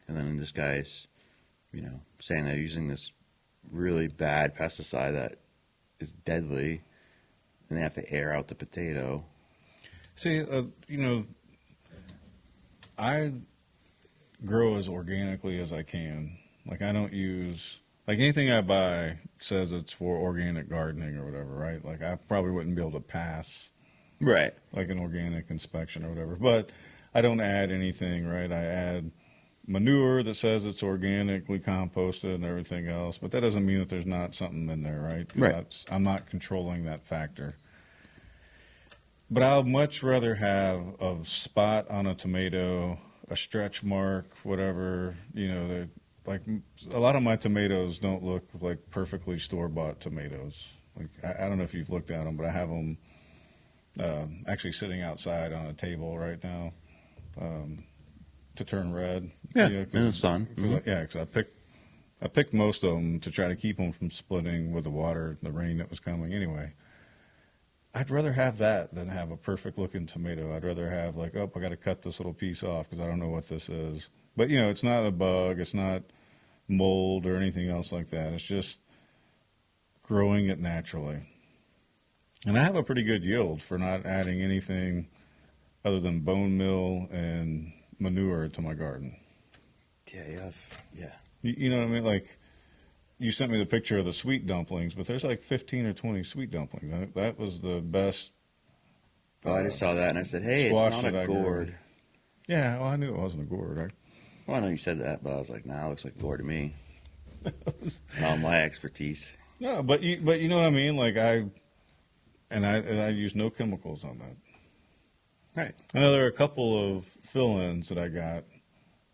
And then this guy's, saying they're using this really bad pesticide that is deadly, and they have to air out the potato. See, I grow as organically as I can. Like, I don't use, like, anything I buy says it's for organic gardening or whatever, right? Like, I probably wouldn't be able to pass, Right. like, an organic inspection or whatever. But I don't add anything, right? I add manure that says it's organically composted and everything else, but that doesn't mean that there's not something in there, right? Right. I'm not controlling that factor. But I'll much rather have a spot on a tomato, a stretch mark, whatever, like a lot of my tomatoes don't look like perfectly store-bought tomatoes. Like I don't know if you've looked at them, but I have them actually sitting outside on a table right now to turn red. Yeah, in the sun. Because I picked most of them to try to keep them from splitting with the rain that was coming anyway. I'd rather have that than have a perfect-looking tomato. I'd rather have I got to cut this little piece off because I don't know what this is. But, it's not a bug. It's not mold or anything else like that. It's just growing it naturally. And I have a pretty good yield for not adding anything other than bone meal and manure to my garden. Yeah. You know what I mean? Like, you sent me the picture of the sweet dumplings, but there's like 15 or 20 sweet dumplings. That was the best. Oh, I just saw that and I said, hey, it's squash not that a I gourd. grew. Yeah, well, I knew it wasn't a gourd. Well, I know you said that, but I was like, nah, it looks like gourd to me. Not my expertise. No, but you know what I mean? Like I use no chemicals on that. Right. I know there are a couple of fill-ins that I got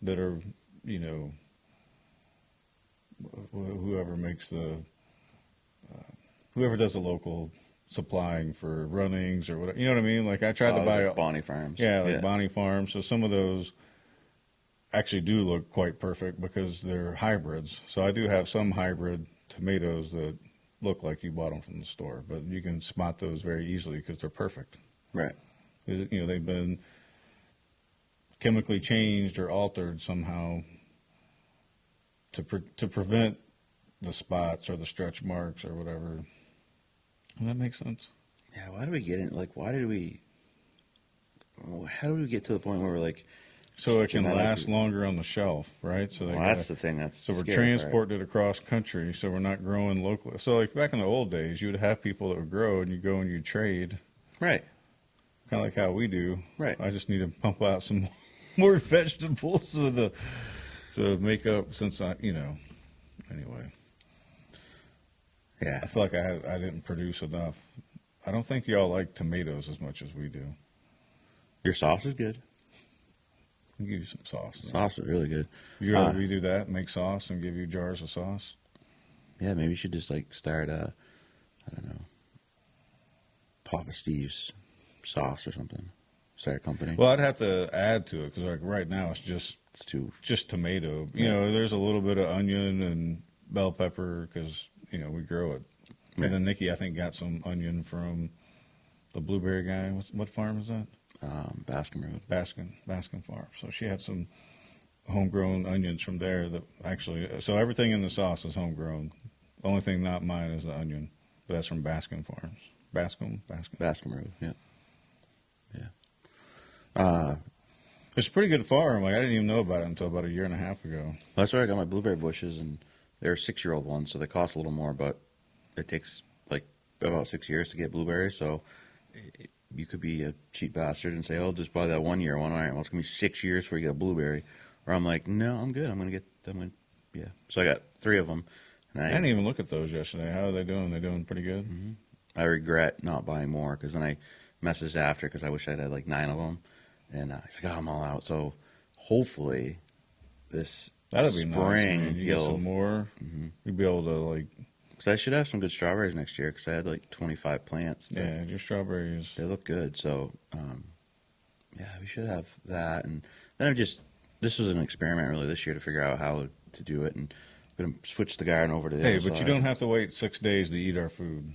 that are, whoever does the local supplying for runnings or whatever. You know what I mean? Like I tried to buy like Bonnie Farms. Yeah, Bonnie Farms. So some of those actually do look quite perfect because they're hybrids. So I do have some hybrid tomatoes that look like you bought them from the store, but you can spot those very easily because they're perfect. Right. They've been chemically changed or altered somehow to prevent the spots or the stretch marks or whatever. Does that make sense? Yeah. Why do we get in? Like, how do we get to the point where we're like? So it can last longer on the shelf, right? So that's the thing. So we're transporting it across country, so we're not growing locally. So like back in the old days, you would have people that would grow, and you go and you trade. Right. Kind of like how we do. Right. I just need to pump out some more vegetables to make up since anyway. Yeah. I feel like I didn't produce enough. I don't think y'all like tomatoes as much as we do. Your sauce is good. I'll give you some sauce. Sauce is really good. Would you rather redo that, make sauce, and give you jars of sauce? Yeah, maybe you should just start I don't know, Papa Steve's sauce or something. Start a company. Well, I'd have to add to it because right now it's just tomato. There's a little bit of onion and bell pepper because we grow it. Yeah. And then Nikki, I think, got some onion from the blueberry guy. What farm is that? Baskin Road. Baskin Farm. So she had some homegrown onions from there that actually. So everything in the sauce is homegrown. The only thing not mine is the onion, but that's from Baskin Farms. Baskin Road. Yeah. It's a pretty good farm. Like I didn't even know about it until about a year and a half ago. That's where I got my blueberry bushes, and they're 6-year-old ones, so they cost a little more, but it takes about 6 years to get blueberries. So you could be a cheap bastard and say, "Oh, just buy that 1 year one." All right, well, it's gonna be 6 years before you get a blueberry. Or I'm like, "No, I'm good. I'm gonna get them." Yeah. So I got 3 of them. And I didn't even look at those yesterday. How are they doing? They're doing pretty good. Mm-hmm. I regret not buying more because then I messaged after because I wish I'd had 9 of them, and I got them all out. So hopefully this that'll be spring nice, you get some more. Mm-hmm. You'll be able to because I should have some good strawberries next year because I had 25 plants. Yeah, your strawberries. They look good. So yeah, we should have that. And then this was an experiment really this year to figure out how to do it, and I'm going to switch the garden over to the other but side. You don't have to wait 6 days to eat our food.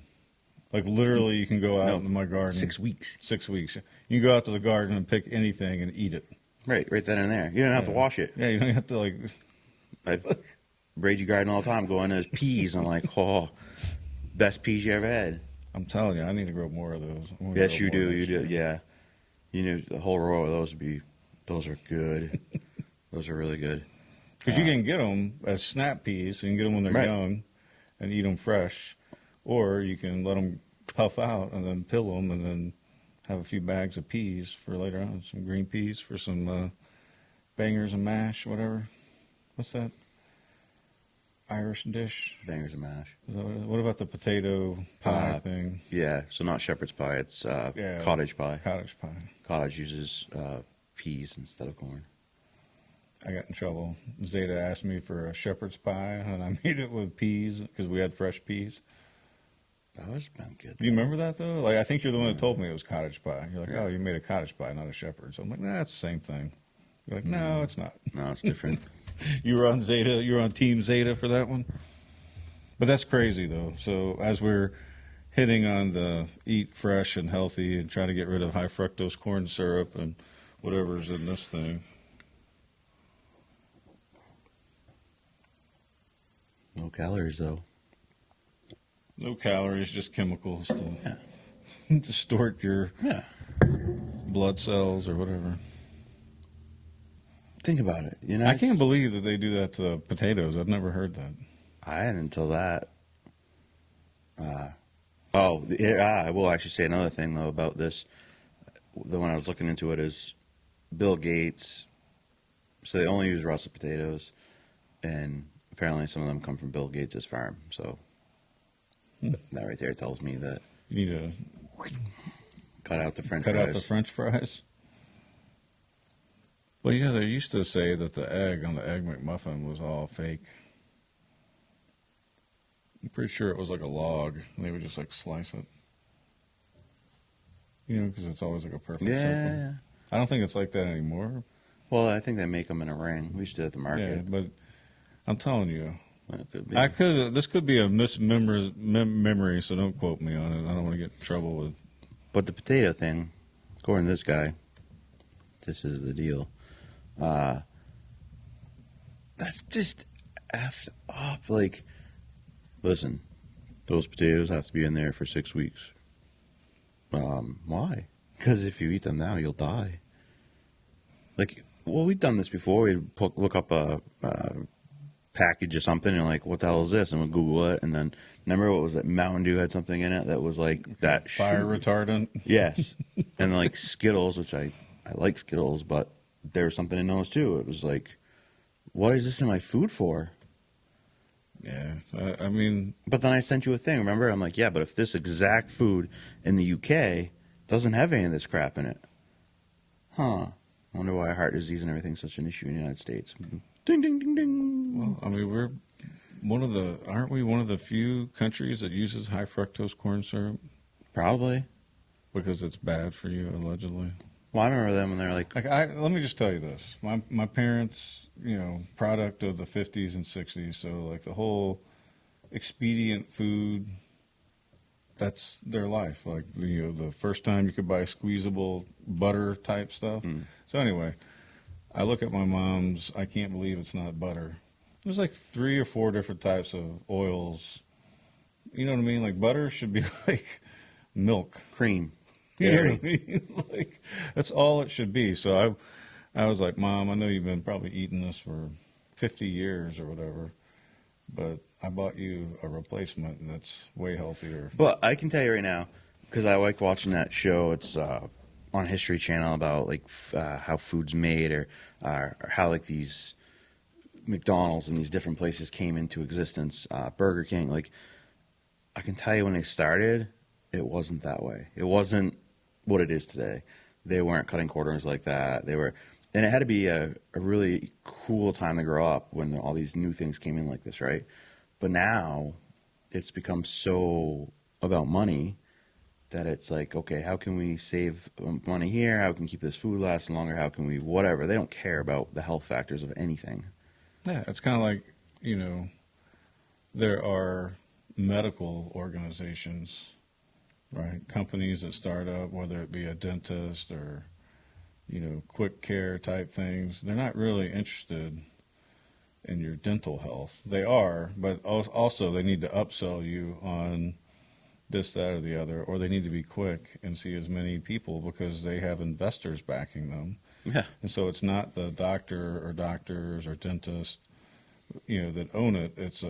Literally, you can go out into my garden. 6 weeks. 6 weeks. You can go out to the garden and pick anything and eat it. Right then and there. You don't have to wash it. Yeah, you don't have to I braid your garden all the time, going as peas. I'm like, oh, best peas you ever had. I'm telling you, I need to grow more of those. Yes, you do. You do. Yeah. The whole row of those are good. Those are really good. Because you can get them as snap peas, so you can get them when they're young and eat them fresh, or you can let them puff out and then peel them and then have a few bags of peas for later on, some green peas for some bangers and mash, whatever. What's that Irish dish? Bangers and mash. Is that what about the potato pie thing? Yeah, so not shepherd's pie, it's Yeah, cottage pie. Cottage pie. Cottage uses peas instead of corn. I got in trouble. Zeta asked me for a shepherd's pie, and I made it with peas because we had fresh peas. That was been good. Do you remember that, though? Like, I think you're the one that told me it was cottage pie. You're like, oh, you made a cottage pie, not a shepherd's. So I'm like, nah, it's the same thing. You're like, no, it's not. No, it's different. You were on Zeta. You were on Team Zeta for that one. But that's crazy, though. So as we're hitting on the eat fresh and healthy and try to get rid of high fructose corn syrup and whatever's in this thing. No calories, though. No calories, just chemicals to distort your blood cells or whatever. Think about it. You know, I can't believe that they do that to potatoes. I've never heard that. I hadn't until that. I will actually say another thing, though, about this. The one I was looking into it is Bill Gates. So they only use russet potatoes, and apparently some of them come from Bill Gates' farm. So that right there tells me that You need to cut out the French cut fries. out the French fries. Well, yeah, they used to say that the egg on the Egg McMuffin was all fake. I'm pretty sure it was like a log, and they would just like slice it. You know, because it's always like a perfect circle. Yeah. I don't think it's like that anymore. Well, I think they make them in a ring. We used to at the Yeah, market. but I'm telling you, It could be. This could be a mismemory, so don't quote me on it. I don't want to get in trouble with. But the potato thing, according to this guy, this is the deal. That's just effed up. Like, listen, those potatoes have to be in there for 6 weeks. Why? Because if you eat them now, you'll die. Like, well, we've done this before. We'd look up a package or something and like, what the hell is this? And we'll Google it. And then, remember what was it? Mountain Dew had something in it that was like that. Fire retardant? Yes. And like Skittles, which I like Skittles, but there was something in those too. It was like, what is this in my food for? Yeah, I mean, But then I sent you a thing, remember? I'm like, yeah, but if this exact food in the UK doesn't have any of this crap in it, I wonder why heart disease and everything's such an issue in the United States. Ding, ding, ding, ding. well, I mean, aren't we one of the few countries that uses high fructose corn syrup Probably. because it's bad for you, allegedly? Well, I remember them when they were like, Let me just tell you this. My parents, product of the 50s and 60s, so like the whole expedient food, that's their life. Like, the first time you could buy squeezable butter type stuff. So anyway, I look at my mom's, I can't believe it's not butter. There's like 3 or 4 different types of oils. You know what I mean? Like butter should be like milk. cream. You know what I mean? Like, that's all it should be. So I was like, Mom, I know you've been probably eating this for 50 years or whatever, but I bought you a replacement, and that's way healthier. But I can tell you right now, because I like watching that show. It's on History Channel about like how food's made, or how like these McDonald's and these different places came into existence. Burger King, like I can tell you when they started, it wasn't that way. It wasn't what it is today. They weren't cutting corners like that. They were, and it had to be a really cool time to grow up when all these new things came in like this, right? But now it's become so about money that it's like, okay, how can we save money here? How can we keep this food lasting longer? How can we whatever? They don't care about the health factors of anything. Yeah, it's kind of like, there are medical organizations, right? Companies that start up, whether it be a dentist or, quick care type things. They're not really interested in your dental health. They are, but also they need to upsell you on this, that, or the other, or they need to be quick and see as many people because they have investors backing them. Yeah. And so it's not the doctor or doctors or dentists, that own it. It's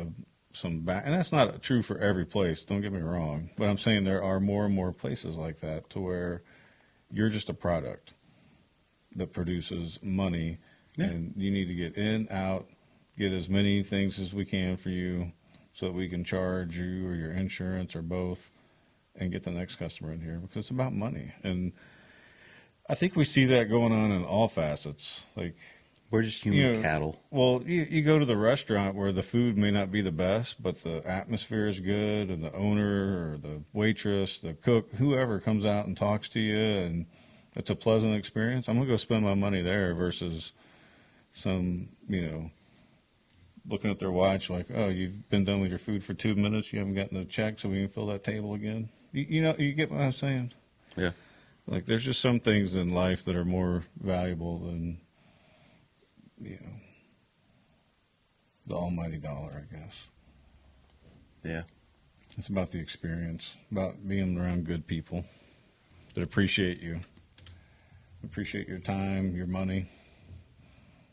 some back, and that's not true for every place. Don't get me wrong, but I'm saying there are more and more places like that to where You're just a product that produces money, and you need to get in, out, get as many things as we can for you so that we can charge you or your insurance or both and get the next customer in here, because it's about money. And I think we see that going on in all facets. Like, We're just human cattle. well, you go to the restaurant where the food may not be the best, but the atmosphere is good, and the owner or the waitress, the cook, whoever comes out and talks to you, and it's a pleasant experience. I'm going to go spend my money there versus some, looking at their watch like, oh, you've been done with your food for 2 minutes, you haven't gotten a check, so we can fill that table again. You get what I'm saying? Yeah. Like, there's just some things in life that are more valuable than, the almighty dollar, I guess. Yeah. It's about the experience, about being around good people that appreciate you, appreciate your time, your money.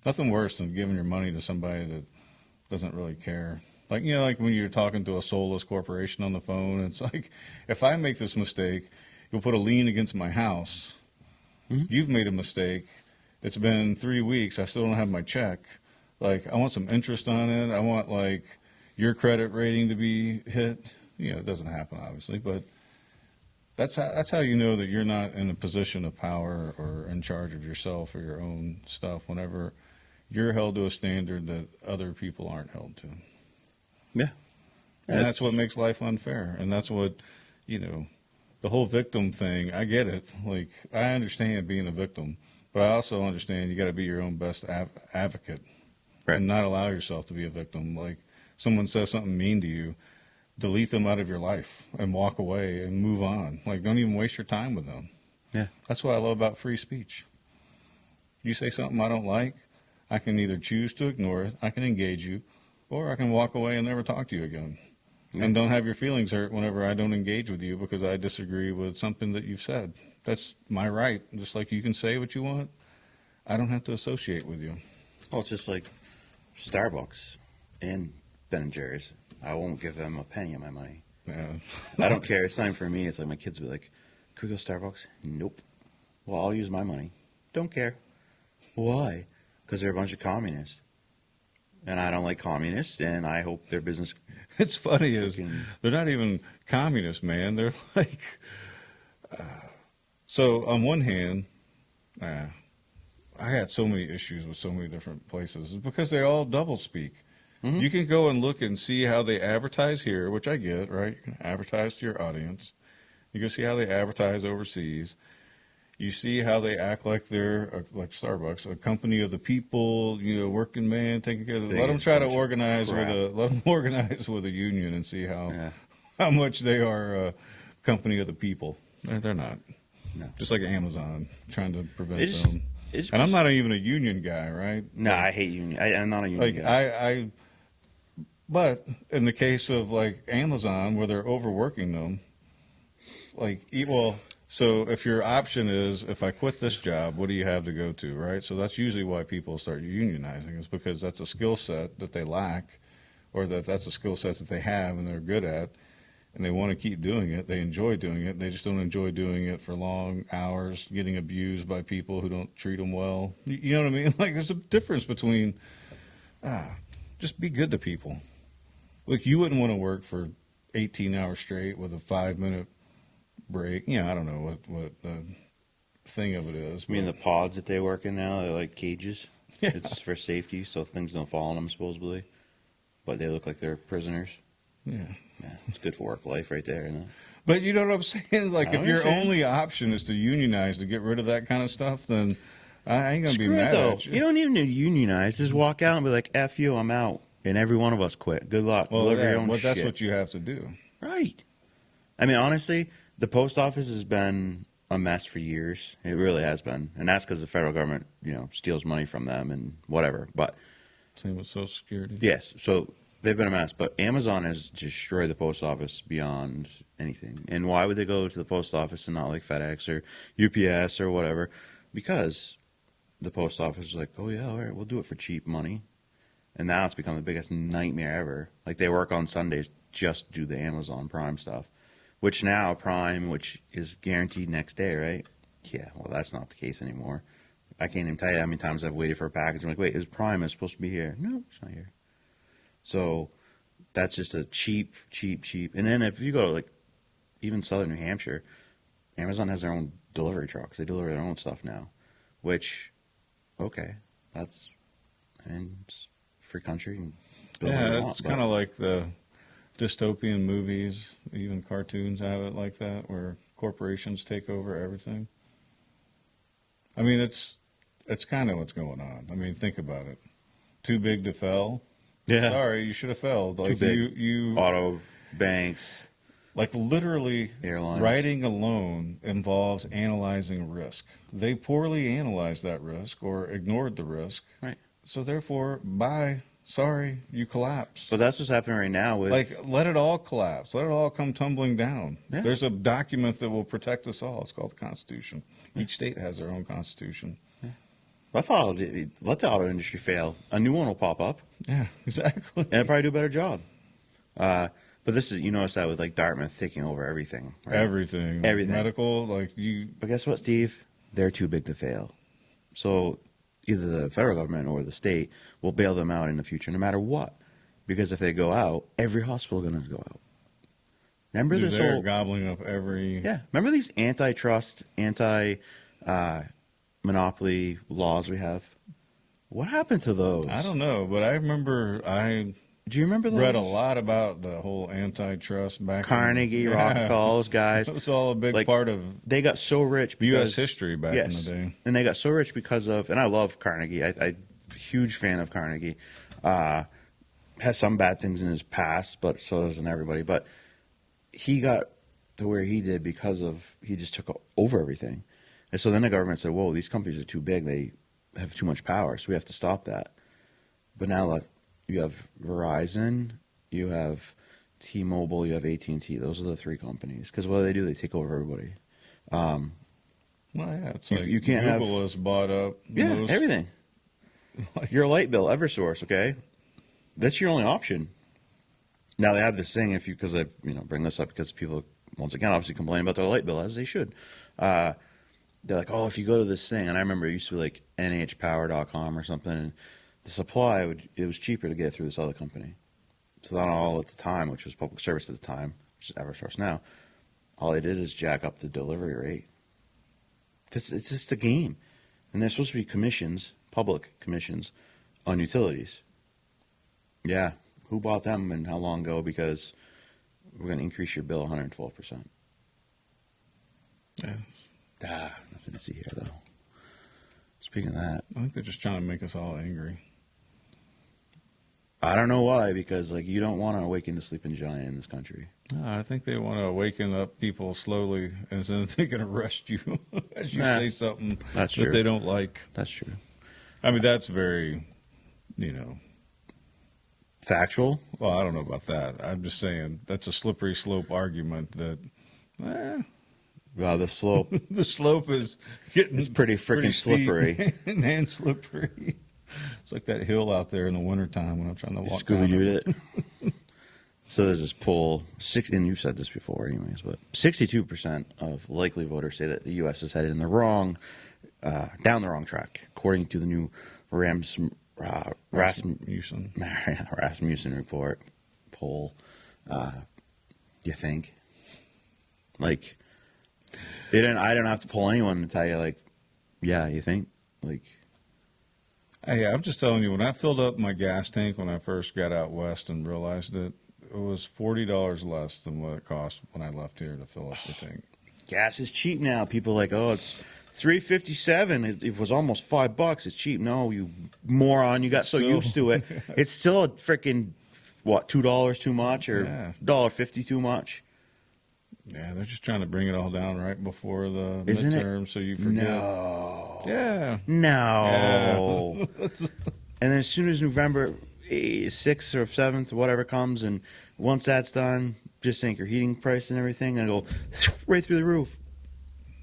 Nothing worse than giving your money to somebody that doesn't really care. Like, like when you're talking to a soulless corporation on the phone, it's like, if I make this mistake, you'll put a lien against my house. Mm-hmm. You've made a mistake. It's been 3 weeks. I still don't have my check. Like, I want some interest on it. I want, like, your credit rating to be hit. It doesn't happen, obviously, but that's how you know that you're not in a position of power or in charge of yourself or your own stuff whenever you're held to a standard that other people aren't held to. Yeah. And that's what makes life unfair. And that's what, the whole victim thing, I get it. Like, I understand being a victim, but I also understand you got to be your own best advocate, right, and not allow yourself to be a victim. Like, someone says something mean to you, delete them out of your life and walk away and move on. Like, don't even waste your time with them. Yeah. That's what I love about free speech. You say something I don't like, I can either choose to ignore it, I can engage you, or I can walk away and never talk to you again. Yeah. And don't have your feelings hurt whenever I don't engage with you because I disagree with something that you've said. That's my right. Just like you can say what you want, I don't have to associate with you. Well, it's just like Starbucks and Ben & Jerry's. I won't give them a penny of my money. Yeah. I don't care. It's time for me. It's like my kids will be like, could we go to Starbucks? Nope. Well, I'll use my money. Don't care. Why? Because they're a bunch of communists. And I don't like communists, and I hope their business... It's funny is they're not even communists, man. They're like... So, on one hand, I had so many issues with so many different places. It's because they all doublespeak. Mm-hmm. You can go and look and see how they advertise here, which I get, right? You can advertise to your audience. You can see how they advertise overseas. You see how they act like they're, like Starbucks, a company of the people, working man, taking care of them. Let them try to organize with a union and see how much they are a company of the people. They're not. No. Just like Amazon, trying to prevent them. And I'm not even a union guy, right? No, I hate union. I'm not a union guy. But in the case of like Amazon, where they're overworking them, so if your option is, if I quit this job, what do you have to go to, right? So that's usually why people start unionizing, is because that's a skill set that they lack, or that's a skill set that they have and they're good at, and they want to keep doing it. They enjoy doing it. They just don't enjoy doing it for long hours, getting abused by people who don't treat them well. You know what I mean? Like, there's a difference between, just be good to people. Like, you wouldn't want to work for 18 hours straight with a 5-minute break. I don't know what the thing of it is. You mean the pods that they work in now? They're like cages. Yeah. It's for safety, so things don't fall on them, supposedly. But they look like they're prisoners. Yeah. Yeah, it's good for work life right there, isn't it? But you know what I'm saying? Like, if your only option is to unionize to get rid of that kind of stuff, then I ain't going to be mad at you. You don't even need to unionize. Just walk out and be like, F you, I'm out. And every one of us quit. Good luck. Well, Deliver your own shit. That's what you have to do. Right. I mean, honestly, the post office has been a mess for years. It really has been. And that's because the federal government, steals money from them and whatever. But same with Social Security. Yes. So they've been a mess. But Amazon has destroyed the post office beyond anything. And why would they go to the post office and not like FedEx or UPS or whatever? Because the post office is like, oh, yeah, all right, we'll do it for cheap money. And now it's become the biggest nightmare ever. Like, they work on Sundays just to do the Amazon Prime stuff. Which now, Prime, which is guaranteed next day, right? Yeah, well, that's not the case anymore. I can't even tell you how many times I've waited for a package. I'm like, wait, it's Prime. It's supposed to be here. No, it's not here. So that's just a cheap. And then if you go to, like, even southern New Hampshire, Amazon has their own delivery trucks. They deliver their own stuff now, which, okay, that's, and it's free country. And build what you Yeah, want, it's but- kind of like the dystopian movies, even cartoons have it like that, where corporations take over everything. I mean, it's kind of what's going on. I mean, think about it. Too big to fail. Yeah. Sorry, you should have failed. Like Too big. you Auto banks. like literally Airlines. writing a loan involves analyzing risk. They poorly analyzed that risk or ignored the risk. Right. So therefore, bye. Sorry, you collapse. But that's what's happening right now with Like, let it all collapse. Let it all come tumbling down. Yeah. There's a document that will protect us all. It's called the Constitution. Each state has their own Constitution. I thought let the auto industry fail. A new one will pop up, Yeah, exactly. and it'll probably do a better job. But this is, you notice that with like Dartmouth taking over everything. Right? Everything. Everything. Medical, like you. But guess what, Steve? They're too big to fail. So either the federal government or the state will bail them out in the future, no matter what. Because if they go out, every hospital is going to go out. Remember this They're whole gobbling up every. yeah. Remember these antitrust, monopoly laws we have? What happened to those? I don't know, but I remember Do you remember those? read a lot about the whole antitrust back Carnegie, in, Rockefeller, those guys. It was all a big Like, part of They got so rich because U.S. history back in the day. And they got so rich because of, and I love Carnegie. I'm a huge fan of Carnegie. Has some bad things in his past, but so doesn't everybody. But he got to where he did because of, he just took over everything. And so then the government said, whoa, these companies are too big. They have too much power, so we have to stop that. But now you have Verizon, you have T-Mobile, you have AT&T. Those are the three companies. Because what do? They take over everybody. Well, yeah, it's You- like you can't Google have- has bought up Yeah, most, everything. Your light bill, EverSource, okay? That's your only option. Now they have this thing, if you, because I bring this up because people once again obviously complain about their light bill, as they should. They're like, oh, if you go to this thing, and I remember it used to be like nhpower.com or something, and the supply it was cheaper to get it through this other company. So then all at the time, which was public service at the time, which is EverSource now, all they did is jack up the delivery rate. It's just a game, and there's supposed to be commissions, public commissions, on utilities. Yeah, who bought them and how long ago? Because we're going to increase your bill 112%. Yeah, Nothing to see here though. Speaking of that, I think they're just trying to make us all angry. I don't know why, because like you don't want to awaken the sleeping giant in this country. No, I think they want to awaken up people slowly, and then they can arrest you as you Nah, say something that's that true. they don't like. That's true. I mean, that's very, Factual. well, I don't know about that. I'm just saying that's a slippery slope argument that Wow, the slope the slope is getting is pretty freaking steep slippery. and slippery. It's like that hill out there in the wintertime when I'm trying to walk Scooby down Doo it. it. So there's this poll, and you've said this before, anyways, but 62% of likely voters say that the U.S. is headed in the down the wrong track, according to the new Rasmussen report poll. You think? Like, I don't have to poll anyone to tell you, like, yeah, you think? Like, Hey, I'm just telling you, when I filled up my gas tank when I first got out west and realized it was $40 less than what it cost when I left here to fill up the tank. gas is cheap now. People are like, oh, it's $3.57. It was almost $5. It's cheap. No, you moron. You got so Still. used to it. It's still a freaking, what, $2 too much or Yeah. $1.50 too much? Yeah, they're just trying to bring it all down right before the Isn't it? midterm, so you forget. No. Yeah. No. Yeah. And then as soon as November 6th or 7th or whatever comes, and once that's done, just think your heating price and everything, and go right through the roof.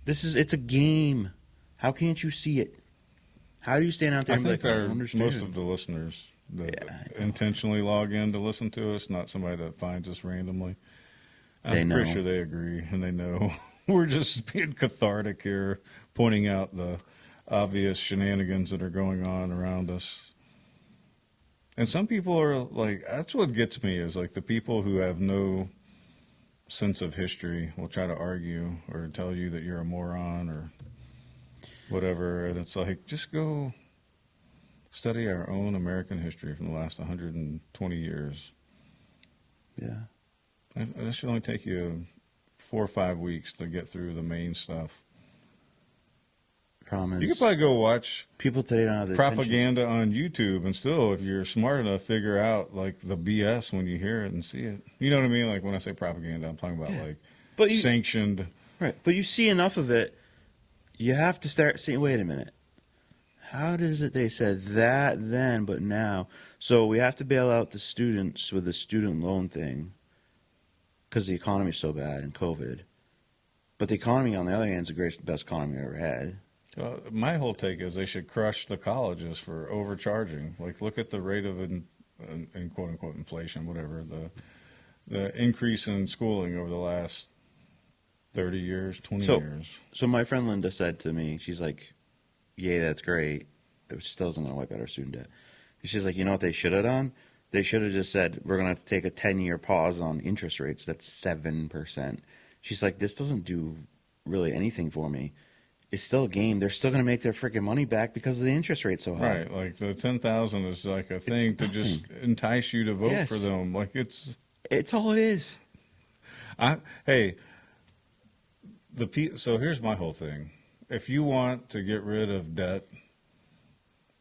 It's a game. How can't you see it? How do you stand out there I and be think like, I don't understand? most of the listeners that Yeah, I know. intentionally log in to listen to us, not somebody that finds us randomly. They I'm know. pretty sure they agree and they know We're just being cathartic here, pointing out the obvious shenanigans that are going on around us. And some people are like, that's what gets me, is like the people who have no sense of history will try to argue or tell you that you're a moron or whatever. And it's like, just go study our own American history from the last 120 years. Yeah. And this should only take you 4 or 5 weeks to get through the main stuff. Problem is, You could probably go watch people today don't have the propaganda on YouTube, and still, if you're smart enough, figure out like the BS when you hear it and see it. You know what I mean? Like when I say propaganda, I'm talking about like sanctioned. Right, but you see enough of it, you have to start saying, wait a minute. How does it they said that then, but now? So we have to bail out the students with the student loan thing because the economy's so bad and COVID. But the economy, on the other hand, is the best economy we've ever had. My whole take is they should crush the colleges for overcharging. Like, look at the rate of in quote unquote inflation, whatever, the increase in schooling over the last 30 years, 20 years. So my friend Linda said to me, she's like, "Yay, that's great. It still isn't going to wipe out our student debt." She's like, "You know what they should have done? They should have just said we're going to take a 10-year pause on interest rates. That's 7%." She's like, "This doesn't do really anything for me. It's still a game. They're still going to make their freaking money back because of the interest rate so high." Right, like the 10,000 is like a thing to just entice you to vote for them. Like it's all it is. So here's my whole thing. If you want to get rid of debt,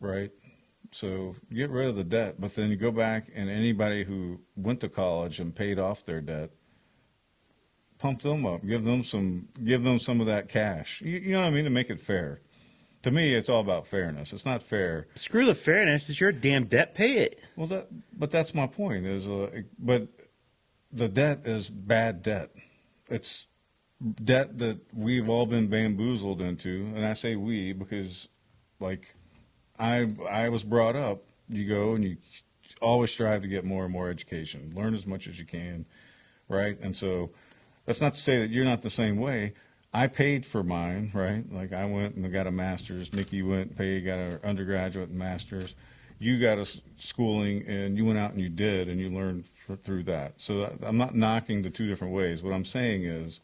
right? So get rid of the debt, but then you go back and anybody who went to college and paid off their debt, pump them up, give them some of that cash. You know what I mean? To make it fair. To me, it's all about fairness. It's not fair. Screw the fairness. It's your damn debt. Pay it. Well, but that's my point. But the debt is bad debt. It's debt that we've all been bamboozled into, and I say we because, like, I was brought up. You go and you always strive to get more and more education, learn as much as you can, right? And so that's not to say that you're not the same way. I paid for mine, right? Like I went and got a master's. Nikki went and paid, got her undergraduate and master's. You got a schooling, and you went out and you did, and you learned through that. So I'm not knocking the two different ways. What I'm saying is,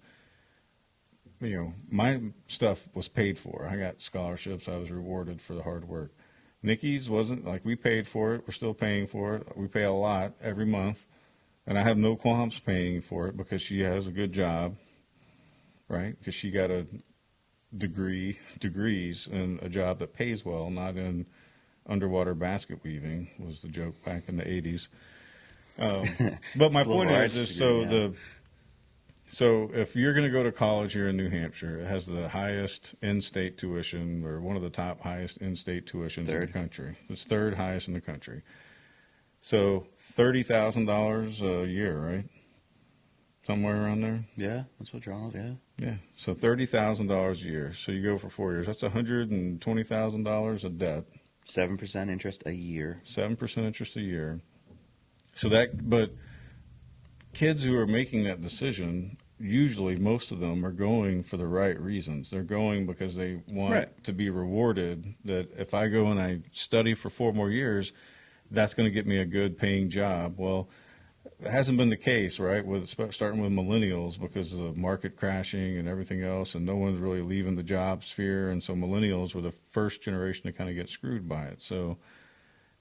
you know, my stuff was paid for. I got scholarships. I was rewarded for the hard work. Nikki's wasn't. Like, we paid for it. We're still paying for it. We pay a lot every month. And I have no qualms paying for it because she has a good job, right? Because she got a degrees in a job that pays well, not in underwater basket weaving, was the joke back in the 80s. But my point is so if you're going to go to college here in New Hampshire, it has the highest in-state tuition, or one of the top highest in-state tuitions in the country. It's third highest in the country. So $30,000 a year, right? Somewhere around there? Yeah, that's what Ronald, Yeah, so $30,000 a year. So you go for 4 years. That's $120,000 of debt. 7% interest a year. 7% interest a year. But kids who are making that decision, usually most of them are going for the right reasons. They're going because they want to be rewarded, that if I go and I study for 4 more years, that's going to get me a good paying job. Well, it hasn't been the case, right, starting with millennials, because of the market crashing and everything else, and no one's really leaving the job sphere, and so millennials were the first generation to kind of get screwed by it. So,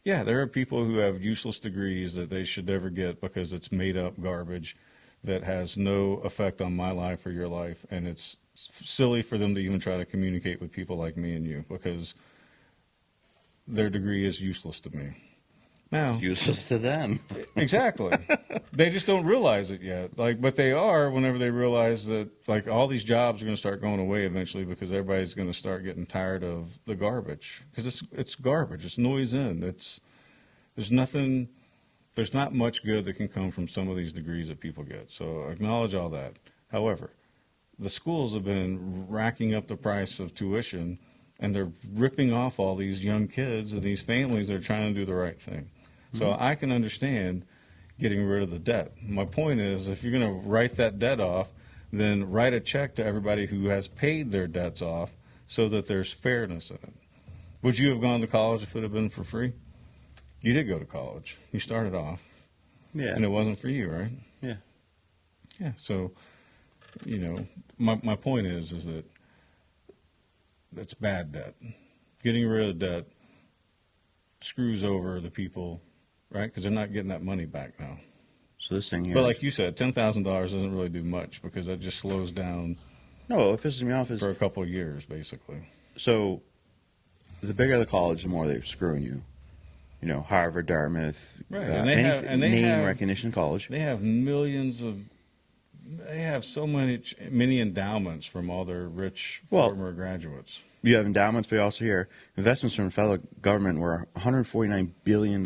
yeah, there are people who have useless degrees that they should never get because it's made-up garbage that has no effect on my life or your life, and it's silly for them to even try to communicate with people like me and you because their degree is useless to me. Now, It's useless to them. Exactly. They just don't realize it yet. But they are whenever they realize that, all these jobs are going to start going away eventually because everybody's going to start getting tired of the garbage. Because it's garbage. It's noise in. There's not much good that can come from some of these degrees that people get. So acknowledge all that. However, the schools have been racking up the price of tuition, and they're ripping off all these young kids and these families that are trying to do the right thing. So I can understand getting rid of the debt. My point is, if you're going to write that debt off, then write a check to everybody who has paid their debts off so that there's fairness in it. Would you have gone to college if it had been for free? You did go to college. You started off. Yeah. And it wasn't for you, right? Yeah. Yeah. So, my point is that it's bad debt. Getting rid of debt screws over the people, right? Because they're not getting that money back now. So this thing here. But like you said, $10,000 doesn't really do much because that just slows down. No, what pisses me off is for a couple of years, basically. So the bigger the college, the more they're screwing you. Harvard, Dartmouth, Right. Any name recognition college. They have they have so many endowments from all their rich former graduates. You have endowments, but you also hear investments from the federal government were $149 billion,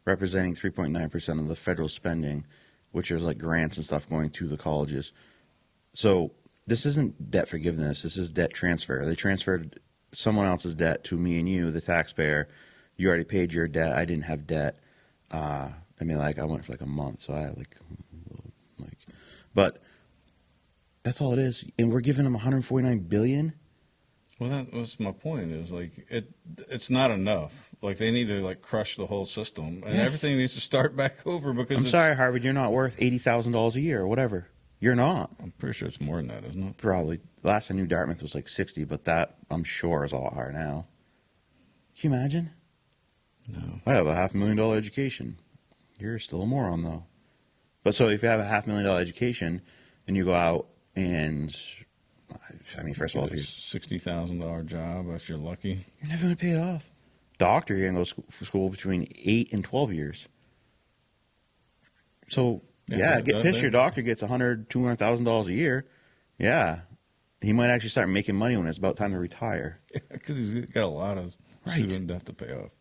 representing 3.9% of the federal spending, which is like grants and stuff going to the colleges. So this isn't debt forgiveness. This is debt transfer. They transferred someone else's debt to me and you, the taxpayer. You already paid your debt. I didn't have debt. I went for like a month, so I but that's all it is. And we're giving them $149 billion. Well, that was my point. Is it's not enough. Like they need to crush the whole system, and everything needs to start back over. Because I'm sorry, Harvard, you're not worth $80,000 a year or whatever. You're not. I'm pretty sure it's more than that, isn't it? Probably. Last I knew, Dartmouth was like 60, but that I'm sure is a lot higher now. Can you imagine? No. I have a $500,000 education. You're still a moron, though. But so if you have a $500,000 education and you go out and, first of all, if you're $60,000 job, if you're lucky, you're never going to pay it off. Doctor, you're going to go for school between 8 and 12 years. So, get pissed. Your doctor gets $100,000, $200,000 a year. Yeah. He might actually start making money when it's about time to retire. Yeah, because he's got a lot of student debt to pay off.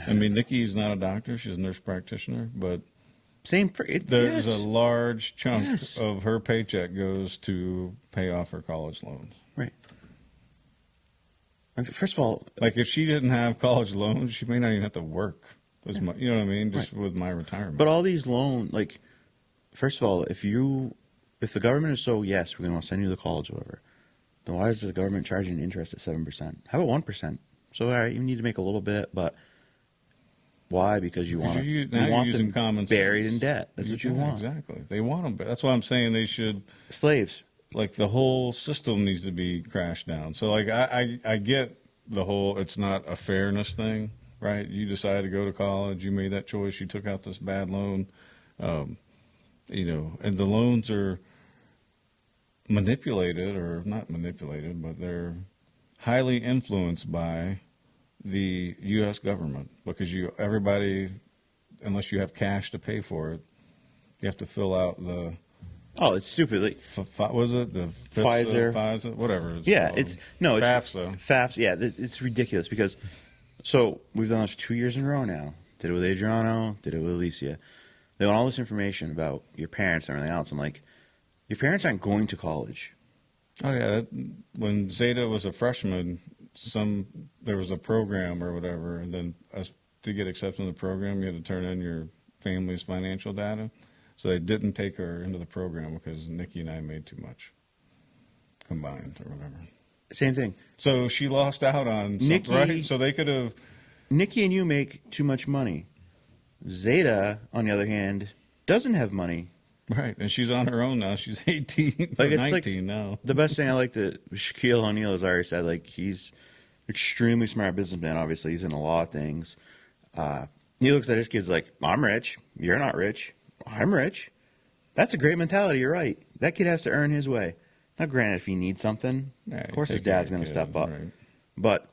Nikki's not a doctor. She's a nurse practitioner, but there's a large chunk of her paycheck goes to pay off her college loans. Right. First of all, if she didn't have college loans, she may not even have to work. You know what I mean? Just with my retirement. But all these loans, first of all, if the government is so, yes, we're going to send you to college or whatever, then why is the government charging interest at 7%? How about 1%? So, all right, you need to make a little bit, but why? Because you want them common buried sense. in debt. That's what you want. Exactly. They want them. That's why I'm saying they should. Slaves. The whole system needs to be crashed down. So, I get the whole it's not a fairness thing, right? You decided to go to college. You made that choice. You took out this bad loan. And the loans are manipulated, or not manipulated, but they're highly influenced by the U.S. government because everybody, unless you have cash to pay for it, you have to fill out the. Oh, it's stupid. Was it the Pfizer, whatever? It's FAFSA. FAFSA. Yeah, it's ridiculous because we've done this for 2 years in a row now. Did it with Adriano. Did it with Alicia. They want all this information about your parents and everything else. I'm like, your parents aren't going to college. Oh yeah, when Zeta was a freshman, there was a program or whatever, and then to get accepted in the program, you had to turn in your family's financial data. So they didn't take her into the program because Nikki and I made too much combined or whatever. Same thing. So she lost out on Nikki, right? So they could have. Nikki and you make too much money. Zeta, on the other hand, doesn't have money. Right, and she's on her own now. She's 18, 19 now. The best thing I like that Shaquille O'Neal has already said, he's extremely smart businessman. Obviously, he's in a lot of things. He looks at his kids like, I'm rich. You're not rich. I'm rich. That's a great mentality. You're right. That kid has to earn his way. Now, granted, if he needs something, of course his dad's going to step up. Right. But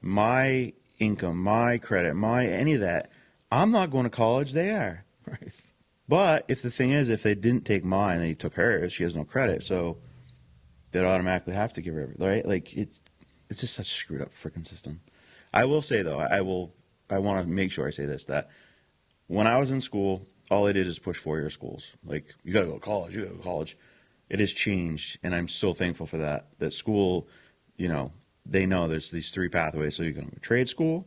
my income, my credit, any of that, I'm not going to college. They are. Right. But if they didn't take mine and he took hers, she has no credit. So they'd automatically have to give her, right? It's just such a screwed up freaking system. I will say, though, I want to make sure I say this, that when I was in school, all I did is push 4-year schools. You got to go to college, you got to go to college. It has changed, and I'm so thankful for that. That school, they know there's these 3 pathways. So you're going to go to trade school,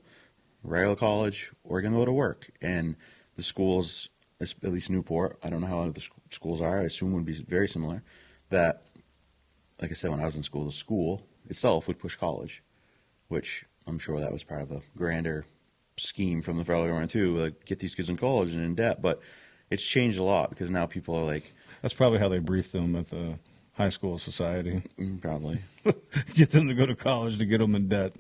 regular college, or you're going to go to work. And the schools, at least Newport, I don't know how other schools are, I assume would be very similar, that, like I said, when I was in school, the school itself would push college, which I'm sure that was part of a grander scheme from the federal government too, like get these kids in college and in debt. But it's changed a lot because now people are like, That's probably how they briefed them at the high school society. Probably. Get them to go to college to get them in debt.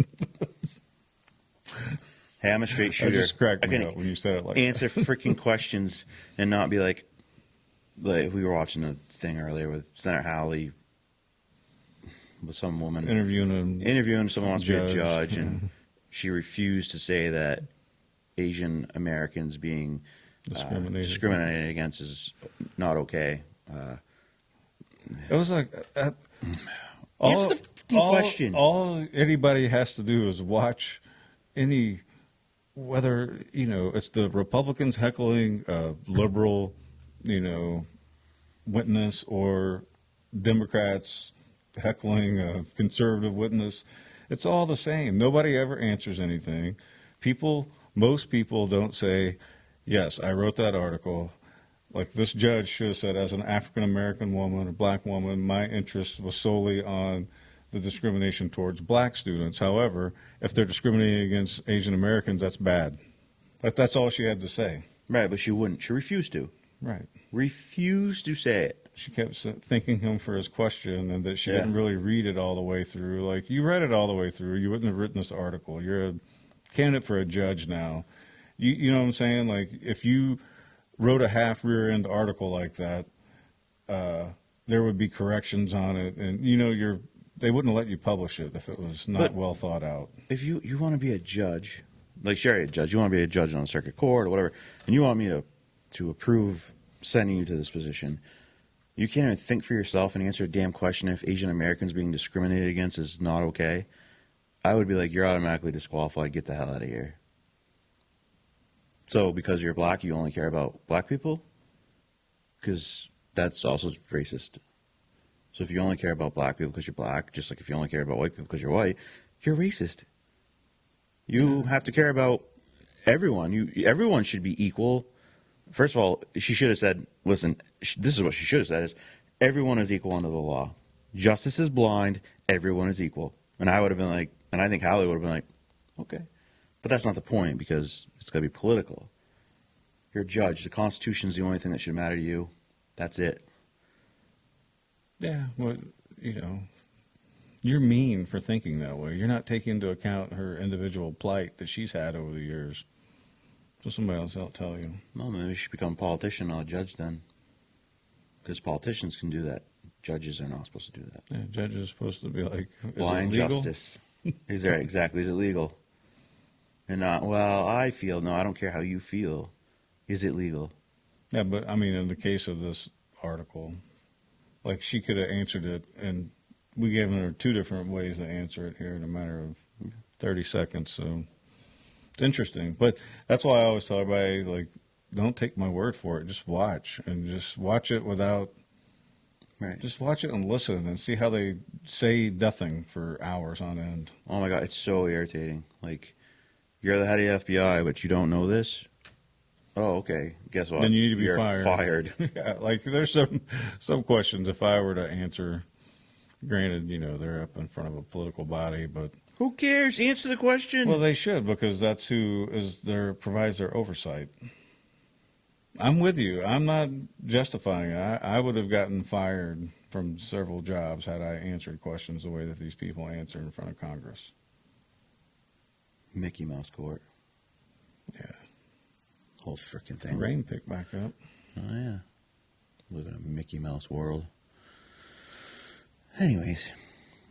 Hey, I'm a straight That shooter. just cracked I me can up when you said it like answer freaking questions and not be like we were watching a thing earlier with Senator Hawley with some woman that. interviewing someone wants to be a judge, judge, yeah. and she refused to say that Asian Americans being discriminated against is not okay. It was like Answer the fucking question. All anybody has to do is watch whether it's the Republicans heckling a liberal, witness or Democrats heckling a conservative witness. It's all the same. Nobody ever answers anything. Most people don't say, yes, I wrote that article. Like this judge should have said, as an African American woman or black woman, my interest was solely on the discrimination towards black students. However, if they're discriminating against Asian Americans, that's bad. That's all she had to say. Right, but she wouldn't. She refused to. Right. Refused to say it. She kept thanking him for his question and that she Yeah. didn't really read it all the way through. Like, you read it all the way through. You wouldn't have written this article. You're a candidate for a judge now. You know what I'm saying? Like, if you wrote a half rear end article like that, there would be corrections on it. And, they wouldn't let you publish it if it was not well thought out. If you want to be a judge, like Sherry, a judge, you want to be a judge on a circuit court or whatever, and you want me to approve sending you to this position, you can't even think for yourself and answer a damn question if Asian Americans being discriminated against is not okay. I would be like, you're automatically disqualified. Get the hell out of here. So because you're black, you only care about black people? Because that's also racist. So if you only care about black people because you're black, just like if you only care about white people because you're white, you're racist. You have to care about everyone. Everyone should be equal. First of all, she should have said, listen, this is what she should have said is, everyone is equal under the law. Justice is blind. Everyone is equal. And I would have been like, and I think Hallie would have been like, okay. But that's not the point because it's going to be political. You're a judge. The Constitution is the only thing that should matter to you. That's it. Yeah, well, you're mean for thinking that way. You're not taking into account her individual plight that she's had over the years. So somebody else will tell you. Well, maybe you should become a politician, not a judge then. Because politicians can do that. Judges are not supposed to do that. Yeah, judges are supposed to be like, is Blind it legal? justice. Is right, exactly. Is it legal? And not, well, I feel. No, I don't care how you feel. Is it legal? Yeah, but I mean, in the case of this article, like she could have answered it, and we gave her 2 different ways to answer it here in a matter of 30 seconds. So it's interesting. But that's why I always tell everybody, like, don't take my word for it. Just watch, and just watch it without. Right. Just watch it and listen and see how they say nothing for hours on end. Oh my God, it's so irritating. Like, you're the head of the FBI, but you don't know this? Oh, okay. Guess what? Then you need to be You're fired. Yeah, like there's some questions if I were to answer, granted, they're up in front of a political body, but Who cares? Answer the question. well, they should because that's who provides their oversight. I'm with you. I'm not justifying it. I would have gotten fired from several jobs had I answered questions the way that these people answer in front of Congress. Mickey Mouse Court. Yeah. Whole freaking thing. Rain picked back up. Oh, yeah. Live in a Mickey Mouse world. Anyways,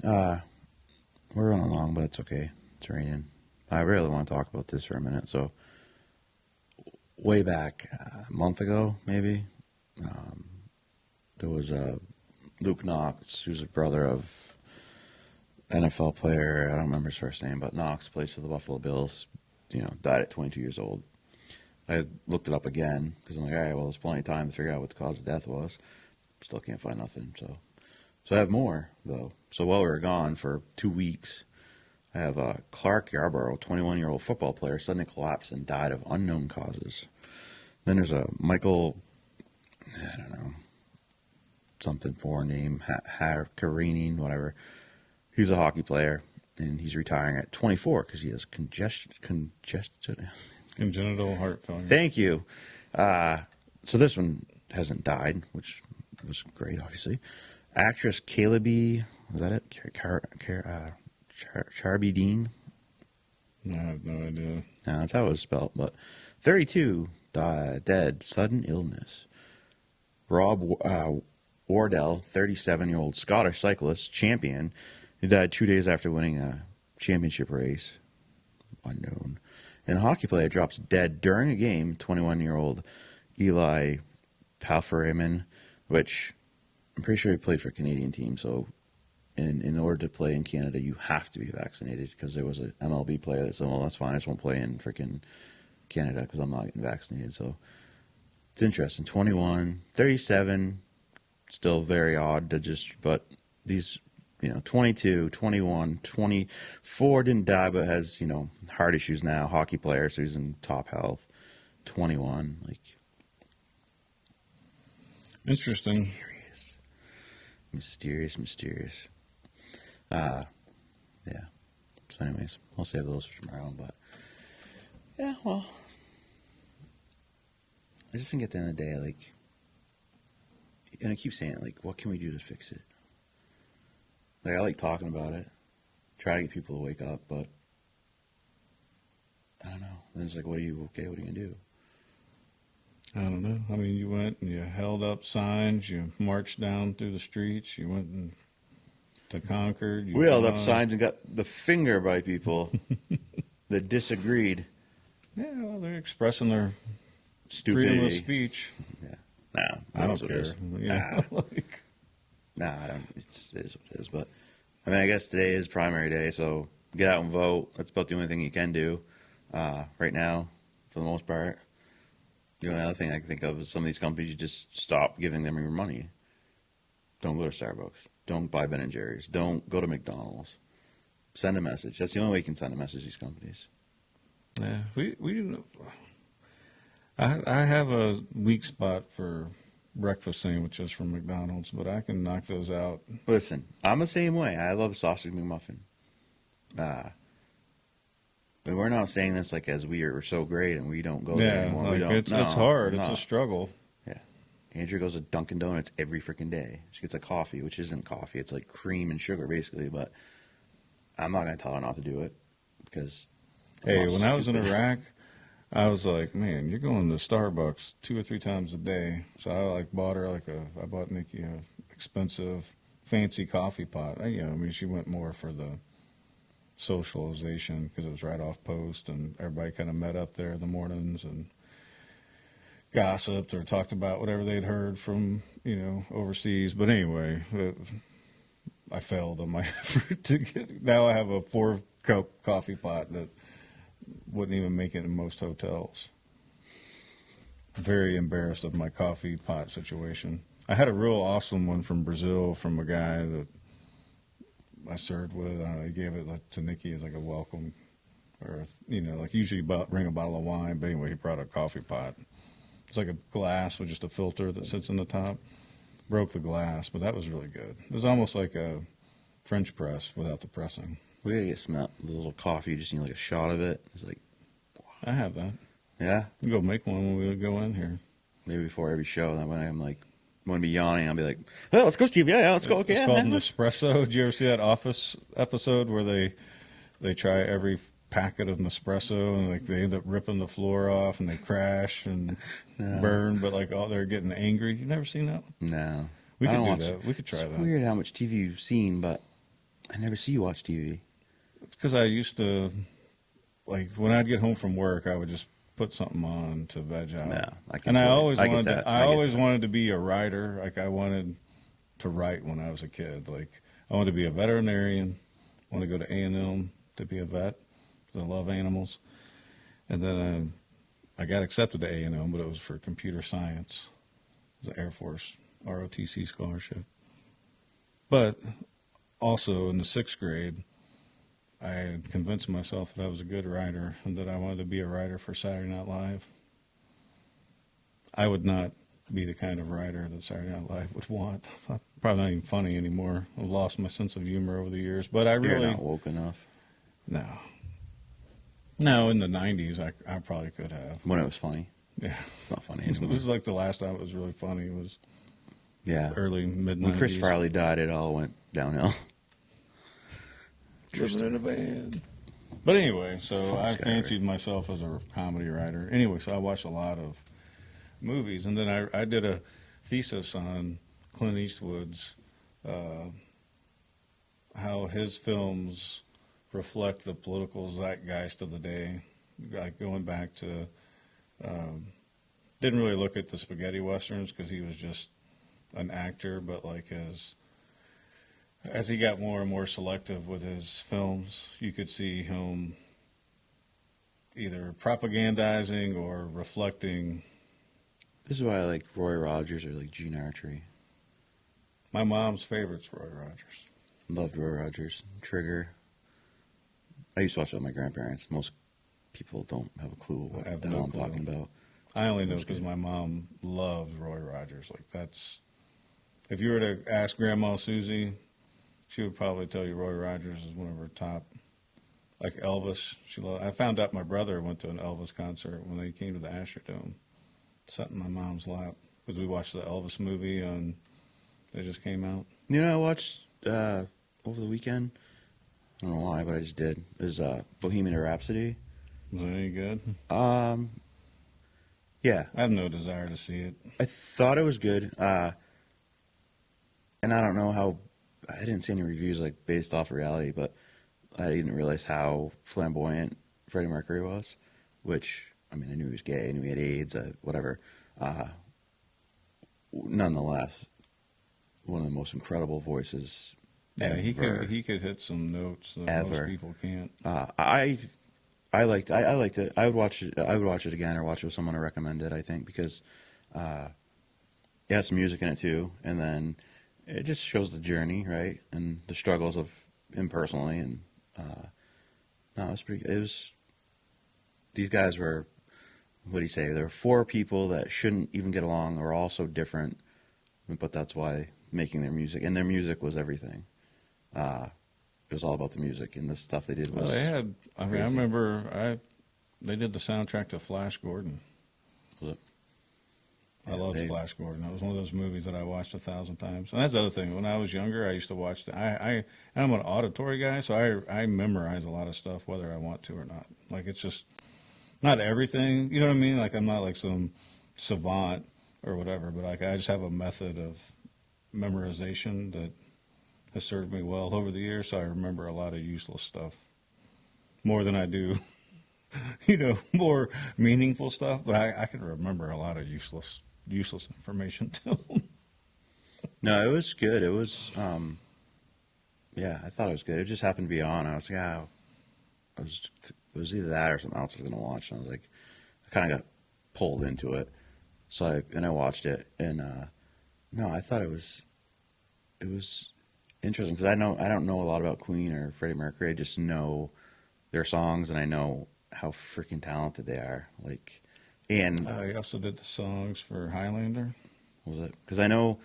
we're running along, but it's okay. It's raining. I really want to talk about this for a minute. So, way back a month ago, maybe, there was Luke Knox, who's a brother of NFL player. I don't remember his first name, but Knox plays for the Buffalo Bills. Died at 22 years old. I looked it up again because I'm like, all right, well, there's plenty of time to figure out what the cause of death was. Still can't find nothing. So I have more, though. So while we were gone for 2 weeks, I have Clark Yarborough, 21-year-old football player, suddenly collapsed and died of unknown causes. Then there's a Michael, I don't know, something foreign name, Karenin, whatever. He's a hockey player, and he's retiring at 24 because he has Congenital heart failure. Thank you. So this one hasn't died, which was great, obviously. Actress Calebi, was that it? Charbidine? I have no idea. No, that's how it was spelled. But 32 dead, sudden illness. Rob Wardell, 37-year-old Scottish cyclist, champion. He died 2 days after winning a championship race. Unknown. And a hockey player drops dead during a game, 21-year-old Eli Palfreeman, which I'm pretty sure he played for a Canadian team. So in order to play in Canada, you have to be vaccinated because there was an MLB player that said, well, that's fine. I just won't play in freaking Canada because I'm not getting vaccinated. So it's interesting. 21, 37, still very odd to just, but these, 22, 21, 24 didn't die, but has, heart issues now, hockey player, so he's in top health. 21, Interesting. Mysterious. Yeah. So anyways, I'll save those for tomorrow, but yeah, well, I just think at the end of the day, and I keep saying it, what can we do to fix it? I like talking about it, try to get people to wake up, but I don't know. Then it's what are you going to do? I don't know. I mean, you went and you held up signs, you marched down through the streets, you went to Concord. We held up signs and got the finger by people that disagreed. Yeah, well, they're expressing their Stupidity. freedom of speech. Yeah. Nah, I don't care. Yeah. Nah, I don't. It is what it is. But I mean, I guess today is primary day, so get out and vote. That's about the only thing you can do right now, for the most part. The only other thing I can think of is some of these companies just stop giving them your money. Don't go to Starbucks. Don't buy Ben and Jerry's. Don't go to McDonald's. Send a message. That's the only way you can send a message to these companies. Yeah, I have a weak spot for breakfast sandwiches from McDonald's, but I can knock those out. Listen, I'm the same way. I love sausage McMuffin. But we're not saying this as we're so great and we don't go there anymore. It's hard. It's a struggle. Yeah. Andrea goes to Dunkin' Donuts every freaking day. She gets a coffee, which isn't coffee. It's cream and sugar, basically. But I'm not going to tell her not to do it because. Hey, when I was in Iraq, I was like, man, you're going to Starbucks 2 or 3 times a day. So I bought her I bought Nikki a expensive, fancy coffee pot. She went more for the socialization because it was right off post and everybody kind of met up there in the mornings and gossiped or talked about whatever they'd heard from overseas. But anyway, I failed on my effort to get. Now I have a 4-cup coffee pot that wouldn't even make it in most hotels. Very embarrassed of my coffee pot situation. I had a real awesome one from Brazil from a guy that I served with. I gave it to Nikki as a welcome, or usually bring a bottle of wine. But anyway, he brought a coffee pot. It's like a glass with just a filter that sits in the top. Broke the glass, but that was really good. It was almost like a French press without the pressing. We gotta get some a little coffee. You just need a shot of it. It's I have that. Yeah. We can go make one when we go in here. Maybe before every show. That way I'm going to be yawning. I'll be like, well, let's go, Steve. Yeah, let's go. Okay. It's called an espresso. Did you ever see that Office episode where they try every packet of Nespresso and they end up ripping the floor off and they crash and burn, but they're getting angry? You never seen that one? No. We could do that. We could try that. It's weird how much TV you've seen, but I never see you watch TV. It's because I used to, when I'd get home from work, I would just put something on to veg out. No, I always wanted to be a writer. I wanted to write when I was a kid. I wanted to be a veterinarian. I wanted to go to A&M to be a vet because I love animals. And then I got accepted to A&M, but it was for computer science. It was an Air Force ROTC scholarship. But also in the 6th grade, I had convinced myself that I was a good writer and that I wanted to be a writer for Saturday Night Live. I would not be the kind of writer that Saturday Night Live would want. I'm probably not even funny anymore. I've lost my sense of humor over the years. But I You're really not woke enough. No, in the 90s, I probably could have. When it was funny. Yeah. It's not funny It anymore. was like the last time it was really funny was Yeah. early, mid-90s. When Chris Farley died, it all went downhill. Living in a van. But anyway, so Fuck I Skyler. fancied myself as a comedy writer. Anyway, so I watched a lot of movies. And then I did a thesis on Clint Eastwood's, how his films reflect the political zeitgeist of the day. Like going back to, didn't really look at the spaghetti westerns because he was just an actor, but like as he got more and more selective with his films, you could see him either propagandizing or reflecting. This is why I like Roy Rogers or like Gene Autry. My mom's favorite's Roy Rogers. Loved Roy Rogers. Trigger. I used to watch it with my grandparents. Most people don't have a clue what I have the no hell I'm clue. talking about. I only know That's because good. my mom loves Roy Rogers. Like that's, if you were to ask Grandma Susie, she would probably tell you Roy Rogers is one of her top. Like Elvis, I found out my brother went to an Elvis concert when they came to the Astrodome. Sat in my mom's lap because we watched the Elvis movie that just came out. You know, I watched over the weekend. I don't know why, but I just did. It was Bohemian Rhapsody. Was it any good? Yeah, I have no desire to see it. I thought it was good. And I don't know how. I didn't see any reviews like based off of reality, but I didn't realize how flamboyant Freddie Mercury was. Which, I mean, I knew he was gay, I knew he had AIDS, whatever. Nonetheless, one of the most incredible voices. Yeah, ever. he could hit some notes that Ever. most people can't. I liked it. I would watch it. I would watch it again or watch it with someone to recommend it. I think because it has some music in it too, and then it just shows the journey, right, and the struggles of him personally. And no, it was pretty. It was. These guys were. What do you say? There were four people that shouldn't even get along. Or all so different, but that's why making their music, and their music was everything. It was all about the music, and the stuff they did was. Well, they had. I mean, I crazy. remember they did the soundtrack to Flash Gordon. Was it? I Yeah, loved they- Flash Gordon. That was one of those movies that I watched 1,000 times. And that's the other thing. When I was younger, I used to watch. I'm an auditory guy, so I memorize a lot of stuff, whether I want to or not. Like it's just not everything. You know what I mean? Like I'm not like some savant or whatever, but like I just have a method of memorization that has served me well over the years. So I remember a lot of useless stuff more than I do. More meaningful stuff, but I can remember a lot of useless information too. No, it was good. It was, yeah, I thought it was good. It just happened to be on. I was like, it was either that or something else I was going to watch. And I was like, I kind of got pulled into it. So I watched it, and no, I thought it was interesting because I don't know a lot about Queen or Freddie Mercury. I just know their songs, and I know how freaking talented they are. Like, and I also did the songs for Highlander. was it? Because I know,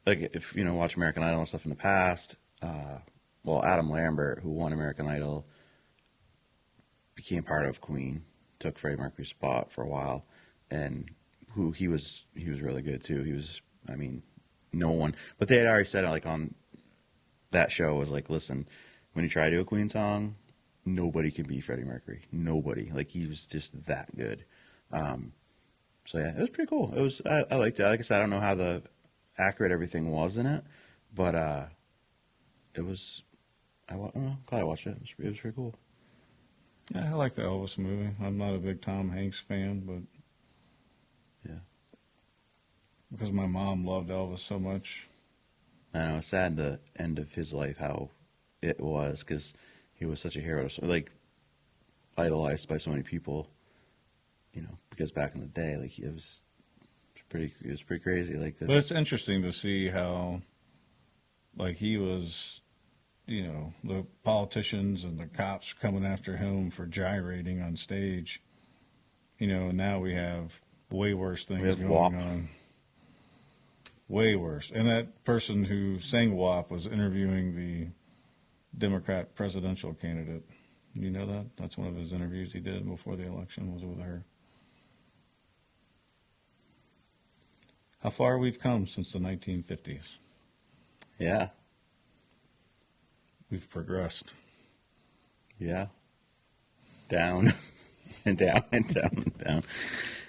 like, if watch American Idol and stuff in the past, well, Adam Lambert, who won American Idol, became part of Queen, took Freddie Mercury's spot for a while, and he was really good too. He was, I mean, no one, but they had already said it like on that show was like, listen, when you try to do a Queen song, nobody can beat Freddie Mercury. Nobody. Like he was just that good. So yeah, it was pretty cool. It was I liked it. Like I said, I don't know how accurate everything was in it, but it was. I'm glad I watched it. It was pretty cool. Yeah, I like the Elvis movie. I'm not a big Tom Hanks fan, but Yeah. because my mom loved Elvis so much. I know it's sad the end of his life how it was because he was such a hero, like idolized by so many people. Because back in the day, like it was pretty crazy. Like, But it's interesting to see how, like, he was, the politicians and the cops coming after him for gyrating on stage. Now we have way worse things We have going WAP. on. Way worse. And that person who sang WAP was interviewing the Democrat presidential candidate. You know that? That's one of his interviews he did before the election was with her. How far we've come since the 1950s. Yeah. We've progressed. Yeah. Down and down and down and down.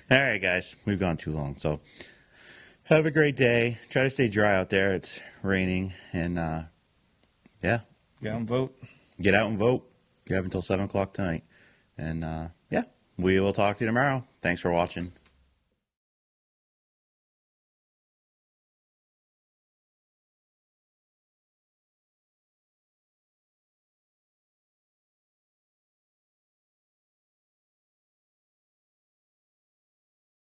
All right, guys. We've gone too long. So have a great day. Try to stay dry out there. It's raining. And, yeah. Get out and vote. Get out and vote. You have until 7 o'clock tonight. And, yeah, we will talk to you tomorrow. Thanks for watching.